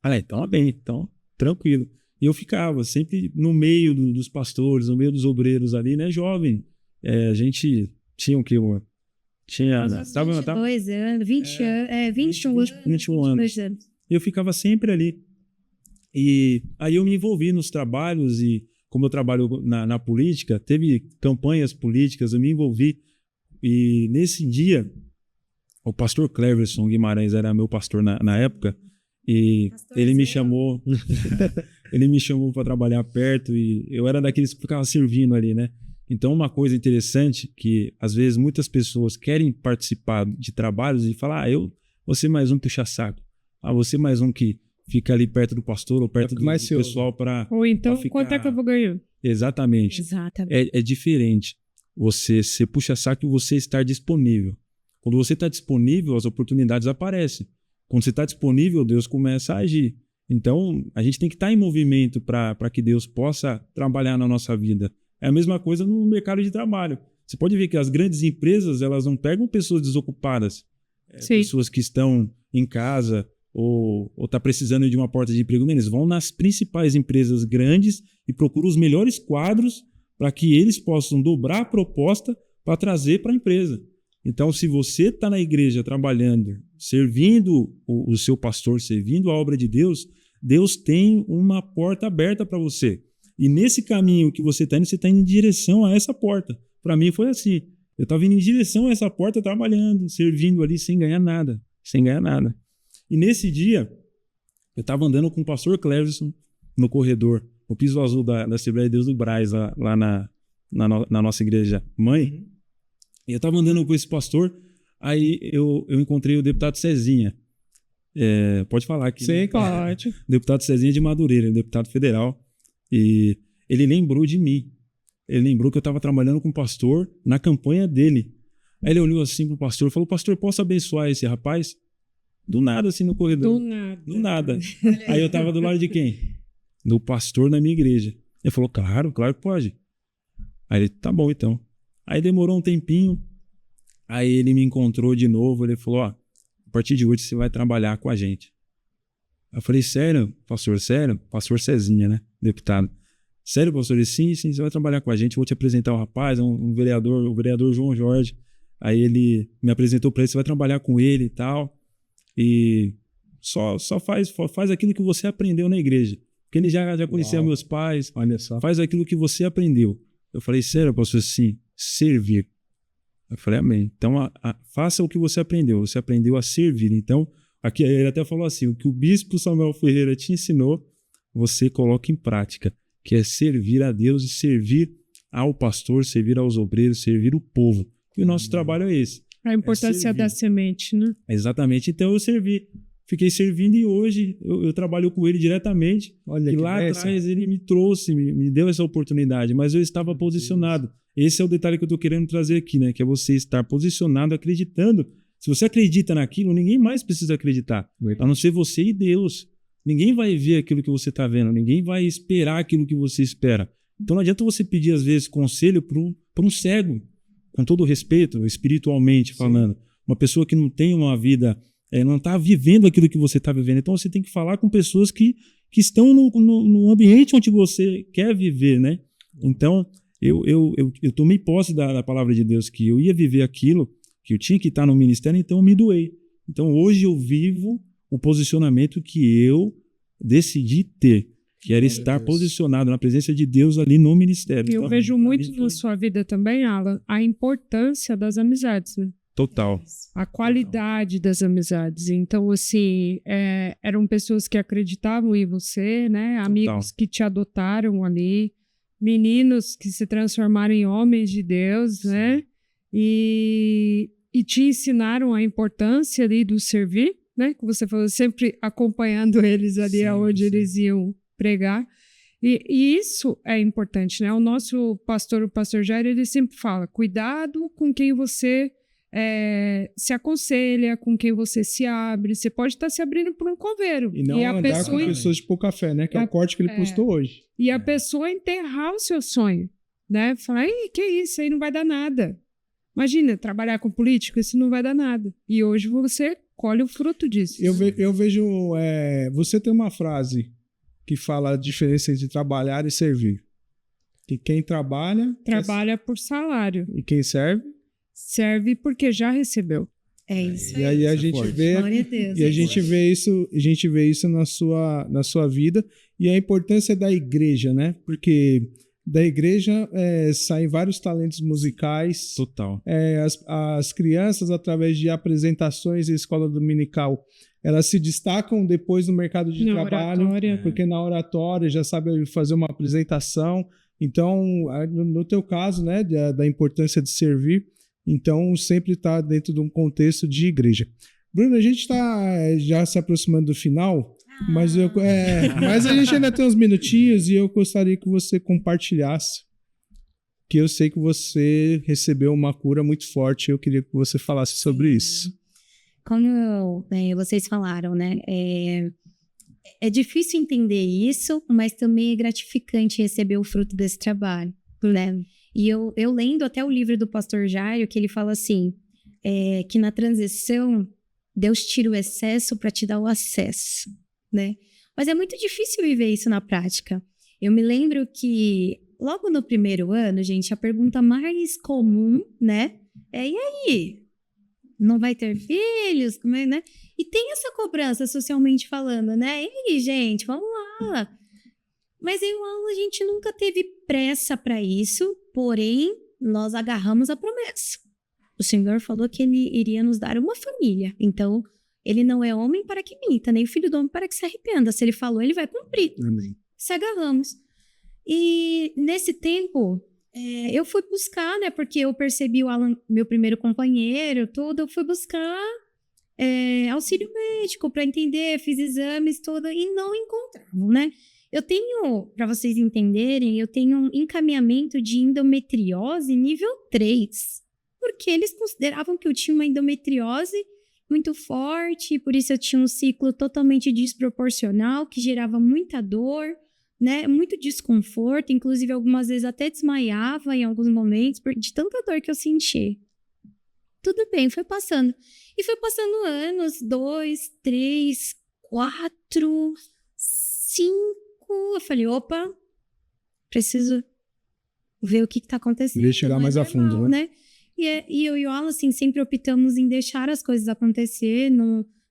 Olha, então, bem, então, tranquilo. E eu ficava sempre no meio dos pastores, no meio dos obreiros ali, né? Jovem. A gente tinha o quê? Tinha. 22 anos, 20 anos, 21 anos. Eu ficava sempre ali. E aí eu me envolvi nos trabalhos e, como eu trabalho na política, teve campanhas políticas, eu me envolvi. E nesse dia, o pastor Cleverson Guimarães era meu pastor na época, e ele me chamou para trabalhar perto, e eu era daqueles que ficava servindo ali, né? Então, uma coisa interessante que, às vezes, muitas pessoas querem participar de trabalhos e falar: eu vou ser mais um puxa-saco, vou ser mais um que fica ali perto do pastor ou perto do pessoal para... Ou então, ficar... quanto é que eu vou ganhar? Exatamente. É diferente você ser puxa-saco e você estar disponível. Quando você está disponível, as oportunidades aparecem. Quando você está disponível, Deus começa a agir. Então, a gente tem que estar em movimento para que Deus possa trabalhar na nossa vida. É a mesma coisa no mercado de trabalho. Você pode ver que as grandes empresas, elas não pegam pessoas desocupadas, pessoas que estão em casa ou está precisando de uma porta de emprego. Eles vão nas principais empresas grandes e procuram os melhores quadros para que eles possam dobrar a proposta para trazer para a empresa. Então, se você está na igreja trabalhando, servindo o seu pastor, servindo a obra de Deus, Deus tem uma porta aberta para você. E nesse caminho que você está indo em direção a essa porta. Para mim foi assim. Eu estava indo em direção a essa porta, trabalhando, servindo ali sem ganhar nada. E nesse dia, eu estava andando com o pastor Cleverson no corredor, no piso azul da Assembleia de Deus do Brás, lá na nossa igreja mãe. E eu estava andando com esse pastor, aí eu encontrei o deputado Cezinha. Pode falar aqui. Sim, pode. Deputado Cezinha de Madureira, deputado federal. E ele lembrou de mim. Ele lembrou que eu estava trabalhando com o pastor na campanha dele. Aí ele olhou assim pro pastor e falou: pastor, posso abençoar esse rapaz? Do nada, assim, no corredor. Do nada. Aí eu estava do lado de quem? Do pastor na minha igreja. Ele falou: claro que pode. Aí ele: tá bom, então. Aí demorou um tempinho. Aí ele me encontrou de novo. Ele falou: a partir de hoje você vai trabalhar com a gente. Eu falei: sério, pastor? Sério? Pastor Cezinha, né? Deputado. Sério, pastor? Ele: sim, você vai trabalhar com a gente. Vou te apresentar o rapaz, um vereador, o vereador João Jorge. Aí ele me apresentou para ele: você vai trabalhar com ele e tal. E só faz aquilo que você aprendeu na igreja. Porque ele já conhecia meus pais. Olha só. Faz aquilo que você aprendeu. Eu falei: sério, pastor? Sim, servir. Eu falei: amém. Então, faça o que você aprendeu. Você aprendeu a servir. Então, aqui ele até falou assim: o que o bispo Samuel Ferreira te ensinou, você coloca em prática, que é servir a Deus e servir ao pastor, servir aos obreiros, servir o povo. E o nosso trabalho é esse. A importância da semente, né? Exatamente. Então eu servi. Fiquei servindo e hoje eu trabalho com ele diretamente. Olha, e lá atrás ele me trouxe, me deu essa oportunidade, mas eu estava posicionado. Esse é o detalhe que eu estou querendo trazer aqui, né? Que é você estar posicionado, acreditando. Se você acredita naquilo, ninguém mais precisa acreditar. A não ser você e Deus. Ninguém vai ver aquilo que você está vendo. Ninguém vai esperar aquilo que você espera. Então não adianta você pedir, às vezes, conselho para um cego. Com todo respeito, espiritualmente falando. Uma pessoa que não tem uma vida, não está vivendo aquilo que você está vivendo. Então você tem que falar com pessoas que estão no ambiente onde você quer viver, né? Então eu tomei posse da palavra de Deus, que eu ia viver aquilo, que eu tinha que estar no ministério, então eu me doei. Então hoje eu vivo o posicionamento que eu decidi ter, que era estar posicionado na presença de Deus ali no ministério. Eu vejo muito na sua vida também, Alan, a importância das amizades, né? Total. A qualidade das amizades. Então, assim, eram pessoas que acreditavam em você, né? Amigos que te adotaram ali, meninos que se transformaram em homens de Deus, né? E e te ensinaram a importância ali do servir, né? Que você falou, sempre acompanhando eles ali aonde eles iam pregar. E isso é importante, né? O nosso pastor, o pastor Jair, ele sempre fala, cuidado com quem você se aconselha, com quem você se abre. Você pode estar se abrindo por um coveiro. E não andar com pessoas de pouca fé, né? Que é o corte que ele postou hoje. E a pessoa enterrar o seu sonho, né? Falar, que isso aí não vai dar nada. Imagina, trabalhar com político, isso não vai dar nada. E hoje você colhe o fruto disso. Eu vejo... você tem uma frase que fala a diferença entre trabalhar e servir. Que quem trabalha... Trabalha por salário. E quem serve? Serve porque já recebeu. É isso aí. E aí a gente vê... Glória a Deus, e a gente vê isso na sua vida. E a importância da igreja, né? Porque da igreja saem vários talentos musicais. Total. As crianças, através de apresentações em escola dominical, elas se destacam depois no mercado de trabalho, porque na oratória já sabe fazer uma apresentação. Então, no teu caso, né, da importância de servir, então sempre está dentro de um contexto de igreja. Bruno, a gente está já se aproximando do final, mas a gente ainda tem uns minutinhos e eu gostaria que você compartilhasse, que eu sei que você recebeu uma cura muito forte, eu queria que você falasse sobre isso. Como vocês falaram, né? É difícil entender isso, mas também é gratificante receber o fruto desse trabalho, né? E eu lendo até o livro do pastor Jairo, que ele fala assim, que na transição, Deus tira o excesso para te dar o acesso, né? Mas é muito difícil viver isso na prática. Eu me lembro que logo no primeiro ano, gente, a pergunta mais comum, né? E aí? Não vai ter filhos, né? E tem essa cobrança socialmente falando, né? E aí, gente, vamos lá. Mas a gente nunca teve pressa para isso, porém, nós agarramos a promessa. O Senhor falou que Ele iria nos dar uma família. Então, Ele não é homem para que minta, nem filho do homem para que se arrependa. Se Ele falou, Ele vai cumprir. Amém. Se agarramos. E nesse tempo... eu fui buscar, né? Porque eu percebi o Alan, meu primeiro companheiro, tudo. Eu fui buscar auxílio médico para entender, fiz exames, tudo, e não encontravam, né? Eu tenho, para vocês entenderem, eu tenho um encaminhamento de endometriose nível 3. Porque eles consideravam que eu tinha uma endometriose muito forte, por isso eu tinha um ciclo totalmente desproporcional, que gerava muita dor, né, muito desconforto, inclusive algumas vezes até desmaiava em alguns momentos de tanta dor que eu senti. Tudo bem, foi passando. E foi passando anos, 2, 3, 4, 5. Eu falei, opa, preciso ver o que está acontecendo. Queria chegar mais a fundo, né? E eu e o Alan, assim, sempre optamos em deixar as coisas acontecer,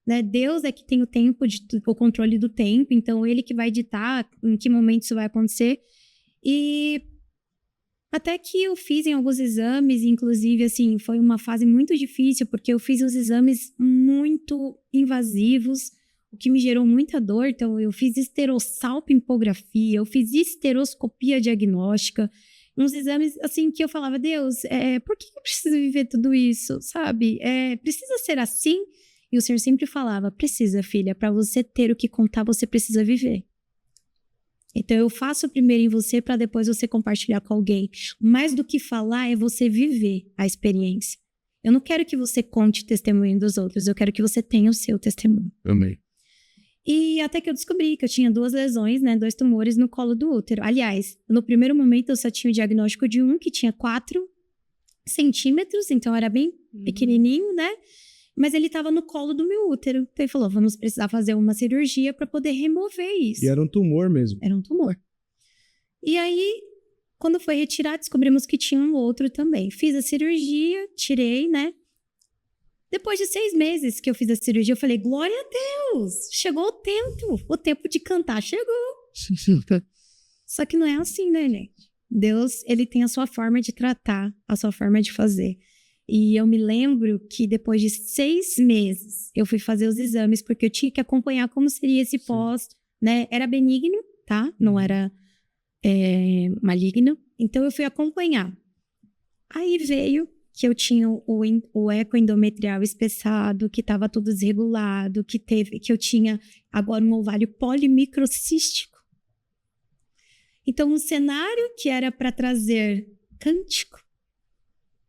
né? Deus é que tem o controle do tempo, então ele que vai ditar em que momento isso vai acontecer. E até que eu fiz em alguns exames, inclusive, assim, foi uma fase muito difícil, porque eu fiz os exames muito invasivos, o que me gerou muita dor. Então, eu fiz esterossalpingografia, eu fiz esteroscopia diagnóstica, uns exames, assim, que eu falava, Deus, por que eu preciso viver tudo isso, sabe? Precisa ser assim? E o Senhor sempre falava, precisa, filha, para você ter o que contar, você precisa viver. Então, eu faço primeiro em você para depois você compartilhar com alguém. Mais do que falar é você viver a experiência. Eu não quero que você conte o testemunho dos outros, eu quero que você tenha o seu testemunho. Amém. E até que eu descobri que eu tinha 2 lesões, né, 2 tumores no colo do útero. Aliás, no primeiro momento eu só tinha o diagnóstico de um que tinha 4 centímetros, então era bem pequenininho, né? Mas ele estava no colo do meu útero. Então ele falou, vamos precisar fazer uma cirurgia para poder remover isso. E era um tumor mesmo. Era um tumor. E aí, quando foi retirar, descobrimos que tinha um outro também. Fiz a cirurgia, tirei, né? Depois de 6 meses que eu fiz a cirurgia, eu falei, glória a Deus, chegou o tempo de cantar chegou. Só que não é assim, né, gente? Deus, ele tem a sua forma de tratar, a sua forma de fazer. E eu me lembro que depois de 6 meses, eu fui fazer os exames, porque eu tinha que acompanhar como seria esse pós, né? Era benigno, tá? Não era maligno. Então, eu fui acompanhar. Aí veio que eu tinha o eco endometrial espessado, que estava tudo desregulado, que eu tinha agora um ovário polimicrocístico. Então, um cenário que era para trazer cântico,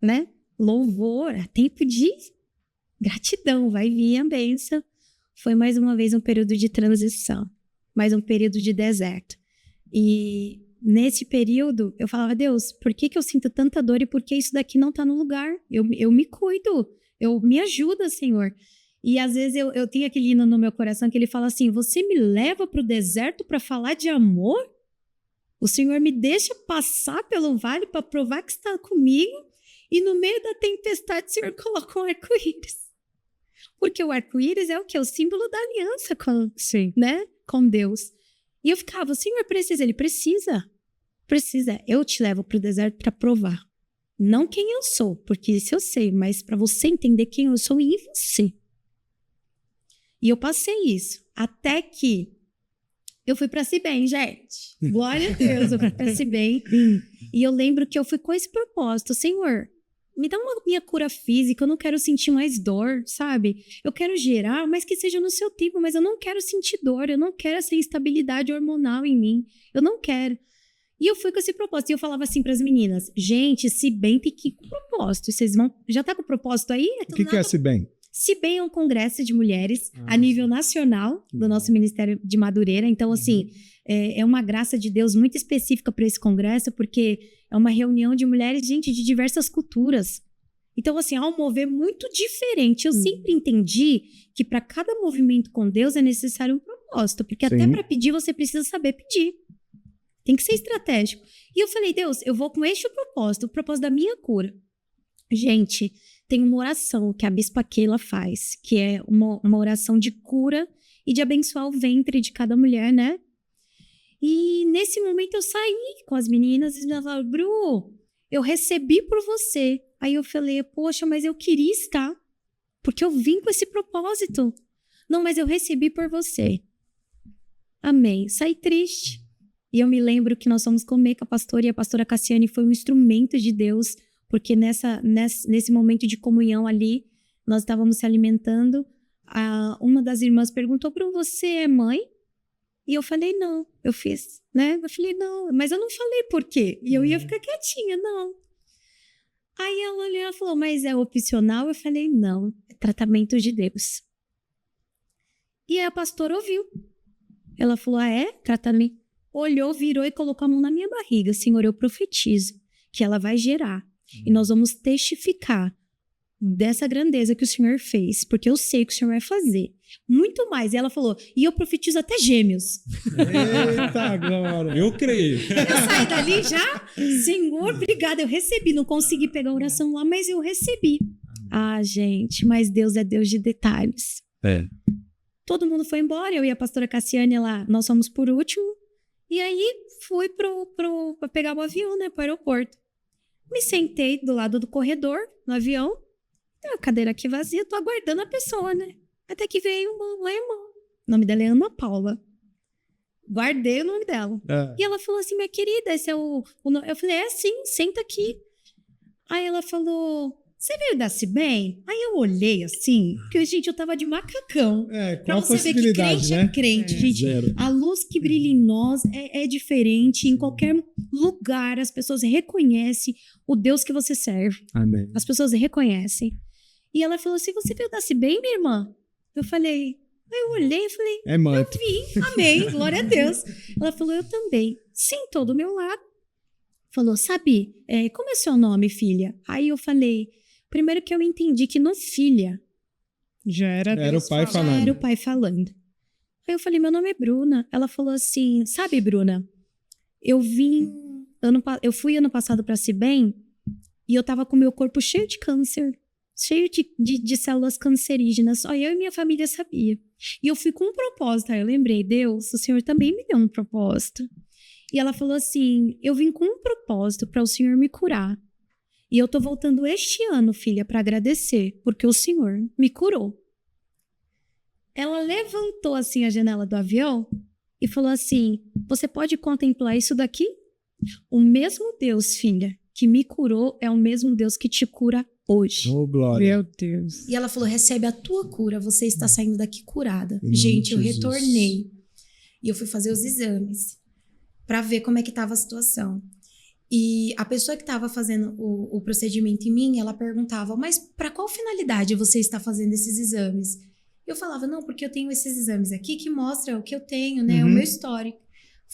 né? Louvor, tempo de gratidão, vai vir a bênção. Foi mais uma vez um período de transição, mais um período de deserto. E nesse período, eu falava, Deus, por que eu sinto tanta dor e por que isso daqui não está no lugar? Eu me cuido, me ajuda, Senhor. E às vezes eu tenho aquele hino no meu coração que ele fala assim, você me leva para o deserto para falar de amor? O Senhor me deixa passar pelo vale para provar que está comigo e no meio da tempestade o Senhor coloca um arco-íris. Porque o arco-íris é o quê? O símbolo da aliança com Deus. E eu ficava, o Senhor precisa, ele precisa. Eu te levo para o deserto para provar. Não quem eu sou, porque isso eu sei, mas para você entender quem eu sou em você. E eu passei isso, até que eu fui para Cibem, gente. Glória a Deus, eu fui para Cibem. E eu lembro que eu fui com esse propósito, Senhor, me dá uma minha cura física, eu não quero sentir mais dor, sabe? Eu quero gerar, mas que seja no seu tempo, mas eu não quero sentir dor, eu não quero essa instabilidade hormonal em mim, eu não quero. E eu fui com esse propósito, e eu falava assim para as meninas, gente, Cibem tem que ir com propósito, vocês vão, já tá com o propósito aí? O que é Cibem? Cibem é um congresso de mulheres a nível nacional do nosso Ministério de Madureira, então assim, é uma graça de Deus muito específica para esse congresso, porque é uma reunião de mulheres, gente, de diversas culturas. Então, assim, há um mover muito diferente. Eu sempre entendi que para cada movimento com Deus é necessário um propósito, porque até para pedir você precisa saber pedir. Tem que ser estratégico. E eu falei, Deus, eu vou com este propósito, o propósito da minha cura. Gente, tem uma oração que a Bispa Keila faz, que é uma oração de cura e de abençoar o ventre de cada mulher, né? E nesse momento eu saí com as meninas e elas falaram, Bru, eu recebi por você. Aí eu falei, poxa, mas eu queria estar, porque eu vim com esse propósito. Não, mas eu recebi por você. Amém. Saí triste. E eu me lembro que nós fomos comer com a pastora, e a pastora Cassiane foi um instrumento de Deus, porque nesse momento de comunhão ali, nós estávamos se alimentando. Uma das irmãs perguntou, Bru, você é mãe? E eu falei, não, eu fiz, né? Eu falei, não, mas eu não falei por quê. E eu ia ficar quietinha, não. Aí ela olhou e falou, mas é opcional? Eu falei, não, é tratamento de Deus. E a pastora ouviu. Ela falou, é? Tratamento. Olhou, virou e colocou a mão na minha barriga. Senhor, eu profetizo que ela vai gerar. E nós vamos testificar dessa grandeza que o Senhor fez, porque eu sei que o Senhor vai fazer. Muito mais. E ela falou, e eu profetizo até gêmeos. Eita, glória. Eu creio. Eu saí dali já, Senhor, obrigada, eu recebi. Não consegui pegar a oração lá, mas eu recebi. Ah, gente, mas Deus é Deus de detalhes. Todo mundo foi embora, eu e a pastora Cassiane lá, nós fomos por último. E aí fui para pegar o avião, né, para o aeroporto. Me sentei do lado do corredor, no avião. Tem a cadeira aqui vazia, tô aguardando a pessoa, né? Até que veio uma irmã. O nome dela é Ana Paula. Guardei o nome dela. E ela falou assim, minha querida, esse é o nome. Eu falei, sim, senta aqui. Aí ela falou, você veio da Cibem? Aí eu olhei assim, porque, gente, eu tava de macacão. Qual a possibilidade, né? É crente, gente. Zero. A luz que brilha em nós é diferente. Em qualquer lugar, as pessoas reconhecem o Deus que você serve. Amém. As pessoas reconhecem. E ela falou assim, você veio da Cibem, minha irmã? Eu falei, aí eu olhei e falei, É manto. eu vim, amém, glória a Deus. Ela falou, eu também. Sentou do meu lado. Falou, sabe, como é seu nome, filha? Aí eu falei, primeiro que eu entendi que no filha Já era Era o pai falando. era o pai falando. Aí eu falei, meu nome é Bruna. Ela falou assim, sabe, Bruna, eu fui ano passado para Cibem e eu tava com meu corpo cheio de câncer, cheio de células cancerígenas. Só eu e minha família sabia. E eu fui com um propósito. Aí eu lembrei, Deus, o Senhor também me deu um propósito. E ela falou assim, eu vim com um propósito para o Senhor me curar. E eu tô voltando este ano, filha, para agradecer, porque o Senhor me curou. Ela levantou assim a janela do avião e falou assim, você pode contemplar isso daqui? O mesmo Deus, filha, que me curou é o mesmo Deus que te cura hoje. Ô, glória. Meu Deus. E ela falou: recebe a tua cura, você está saindo daqui curada. Em nome Gente, de eu Jesus. retornei e eu fui fazer os exames para ver como é que estava a situação. E a pessoa que estava fazendo o procedimento em mim, ela perguntava: mas para qual finalidade você está fazendo esses exames? Eu falava: não, porque eu tenho esses exames aqui que mostram o que eu tenho, né? O meu histórico.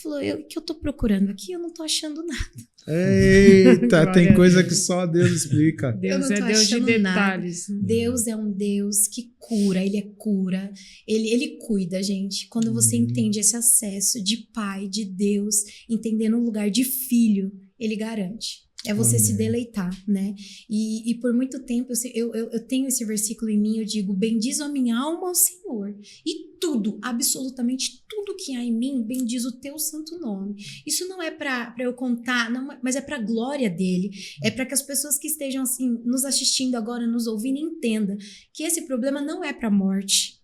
Falou: o que eu tô procurando aqui, eu não tô achando nada. Eita, Glória tem a coisa Deus. que só Deus explica. Deus não é tô Deus de achando detalhes. Deus é um Deus que cura, ele é cura, ele cuida, gente. Quando você entende esse acesso de pai, de Deus, entendendo o lugar de filho, ele garante. É você se deleitar, né? E por muito tempo eu tenho esse versículo em mim, eu digo: bendiz a minha alma ao Senhor. E tudo, absolutamente tudo que há em mim, bendiz o teu santo nome. Isso não é para eu contar, não, mas é para a glória dele. É para que as pessoas que estejam assim, nos assistindo agora, nos ouvindo, entendam que esse problema não é para a morte.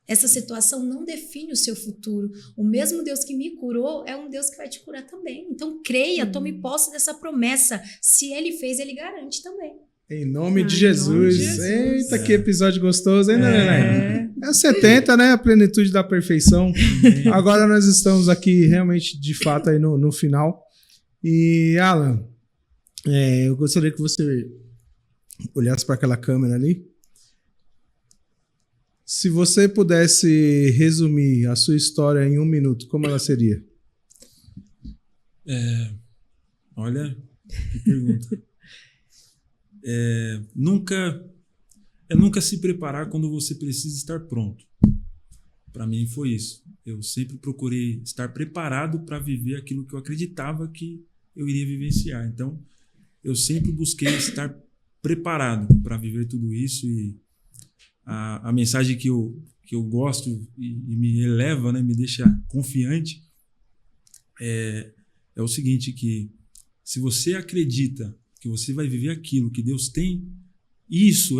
Essa situação não define o seu futuro. O mesmo Deus que me curou é um Deus que vai te curar também. Então creia, tome posse dessa promessa. Se ele fez, ele garante também. Em nome de Em Jesus. nome de Jesus. Eita, que episódio gostoso, hein, Neném? É. É 70, né? A plenitude da perfeição. Agora nós estamos aqui realmente, de fato, aí no final. E, Alan, eu gostaria que você olhasse para aquela câmera ali. Se você pudesse resumir a sua história em 1 minuto, como ela seria? Olha, que pergunta. Nunca se preparar quando você precisa estar pronto. Para mim foi isso. Eu sempre procurei estar preparado para viver aquilo que eu acreditava que eu iria vivenciar. Então, eu sempre busquei estar preparado para viver tudo isso, e a mensagem que eu gosto e me eleva, né, me deixa confiante, é o seguinte, que se você acredita que você vai viver aquilo que Deus tem,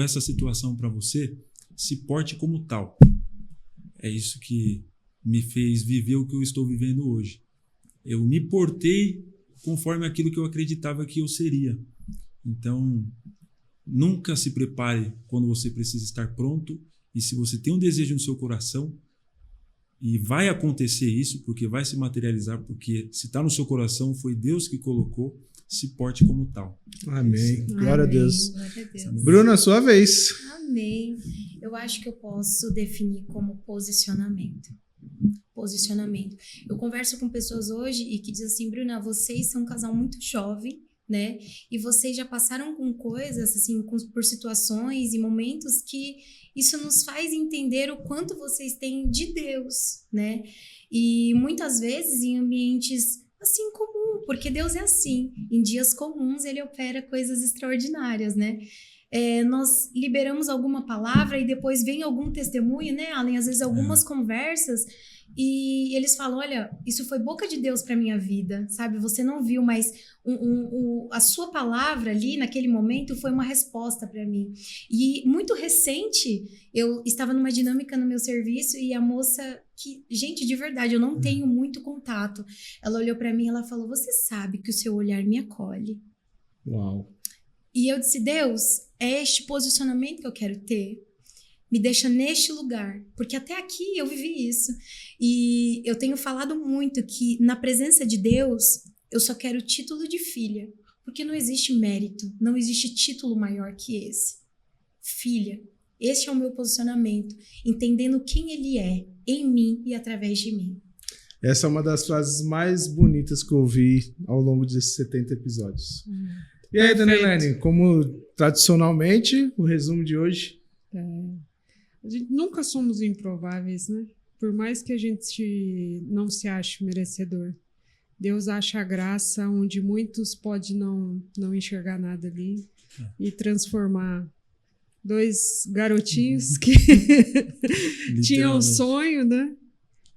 essa situação para você, se porte como tal. É isso que me fez viver o que eu estou vivendo hoje. Eu me portei conforme aquilo que eu acreditava que eu seria. Então, nunca se prepare quando você precisa estar pronto, e se você tem um desejo no seu coração, e vai acontecer isso, porque vai se materializar, porque se está no seu coração, foi Deus que colocou, se porte como tal. Amém. Glória a Deus. Glória a Deus. Bruna, sua vez. Amém. Eu acho que eu posso definir como posicionamento. Posicionamento. Eu converso com pessoas hoje e que dizem assim: Bruna, vocês são um casal muito jovem, né? E vocês já passaram com coisas, assim, por situações e momentos que isso nos faz entender o quanto vocês têm de Deus, né? E muitas vezes em ambientes assim comum, porque Deus é assim. Em dias comuns ele opera coisas extraordinárias, né? Nós liberamos alguma palavra e depois vem algum testemunho, né, Alan? Às vezes algumas conversas e eles falam: olha, isso foi boca de Deus para minha vida, sabe? Você não viu, mas a sua palavra ali naquele momento foi uma resposta para mim. E muito recente, eu estava numa dinâmica no meu serviço e a moça, que, gente, de verdade, eu não tenho muito contato, ela olhou para mim e ela falou: você sabe que o seu olhar me acolhe. Uau. E eu disse: Deus, é este posicionamento que eu quero ter. Me deixa neste lugar, porque até aqui eu vivi isso. E eu tenho falado muito que na presença de Deus, eu só quero o título de filha, porque não existe mérito, não existe título maior que esse. Filha, este é o meu posicionamento, entendendo quem Ele é em mim e através de mim. Essa é uma das frases mais bonitas que eu ouvi ao longo desses 70 episódios. E aí, Danilene, como tradicionalmente, o resumo de hoje? A gente nunca somos improváveis, né? Por mais que a gente não se ache merecedor. Deus acha a graça onde muitos podem não enxergar nada ali e transformar 2 garotinhos que tinham um sonho, né?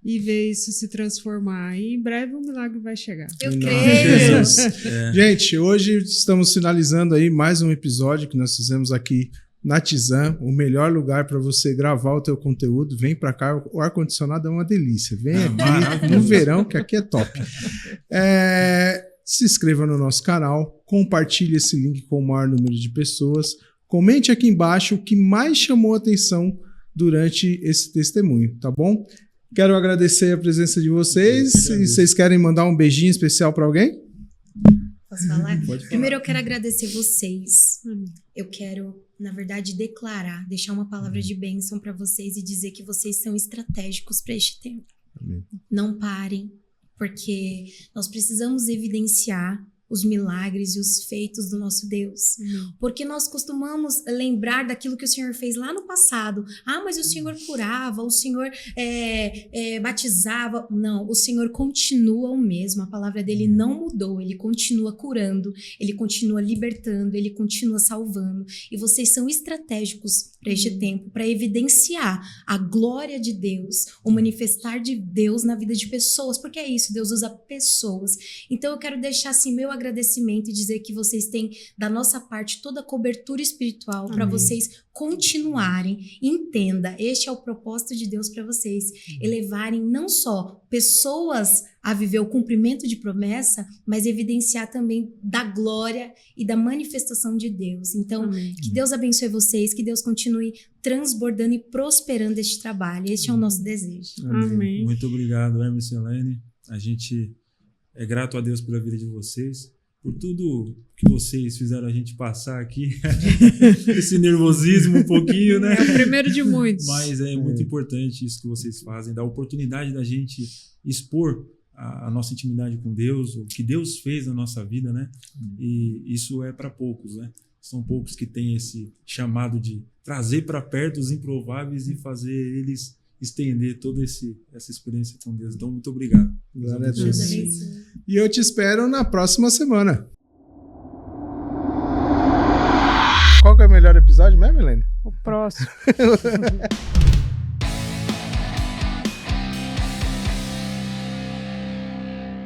E ver isso se transformar. E em breve o milagre vai chegar. Eu Em nome creio. de Jesus. Gente, hoje estamos finalizando aí mais um episódio que nós fizemos aqui na Tizam, o melhor lugar para você gravar o teu conteúdo. Vem para cá, o ar-condicionado é uma delícia. Vem aqui no verão, que aqui é top. Se inscreva no nosso canal, compartilhe esse link com o maior número de pessoas, Comente aqui embaixo o que mais chamou a atenção durante esse testemunho, tá bom? Quero agradecer a presença de vocês. E vocês querem mandar um beijinho especial para alguém? Posso falar? Pode falar. Primeiro eu quero agradecer vocês. Eu quero, na verdade, deixar uma palavra de bênção para vocês e dizer que vocês são estratégicos para este tempo. Amém. Não parem, porque nós precisamos evidenciar os milagres e os feitos do nosso Deus. Porque nós costumamos lembrar daquilo que o Senhor fez lá no passado. Ah, mas o Senhor curava, o Senhor batizava. Não, o Senhor continua o mesmo. A palavra dele não mudou. Ele continua curando, ele continua libertando, ele continua salvando. E vocês são estratégicos para este tempo, para evidenciar a glória de Deus, o manifestar de Deus na vida de pessoas. Porque é isso, Deus usa pessoas. Então eu quero deixar assim meu agradecimento e dizer que vocês têm da nossa parte toda a cobertura espiritual para vocês continuarem. Entenda, este é o propósito de Deus para vocês, elevarem não só pessoas a viver o cumprimento de promessa, mas evidenciar também da glória e da manifestação de Deus. Então, que Deus abençoe vocês, que Deus continue transbordando e prosperando este trabalho. Este é o nosso desejo. Amém. Muito obrigado, Hermes e Elaine. A gente é grato a Deus pela vida de vocês, por tudo que vocês fizeram a gente passar aqui, esse nervosismo um pouquinho, né? É o primeiro de muitos. Mas é muito importante isso que vocês fazem, dar a oportunidade da gente expor a nossa intimidade com Deus, o que Deus fez na nossa vida, né? E isso é para poucos, né? São poucos que têm esse chamado de trazer para perto os improváveis e fazer eles estender toda essa experiência com Deus. Então, muito obrigado. Glória a Deus Deus. abençoe. E eu te espero na próxima semana. Qual que é o melhor episódio mesmo, Helene? O próximo.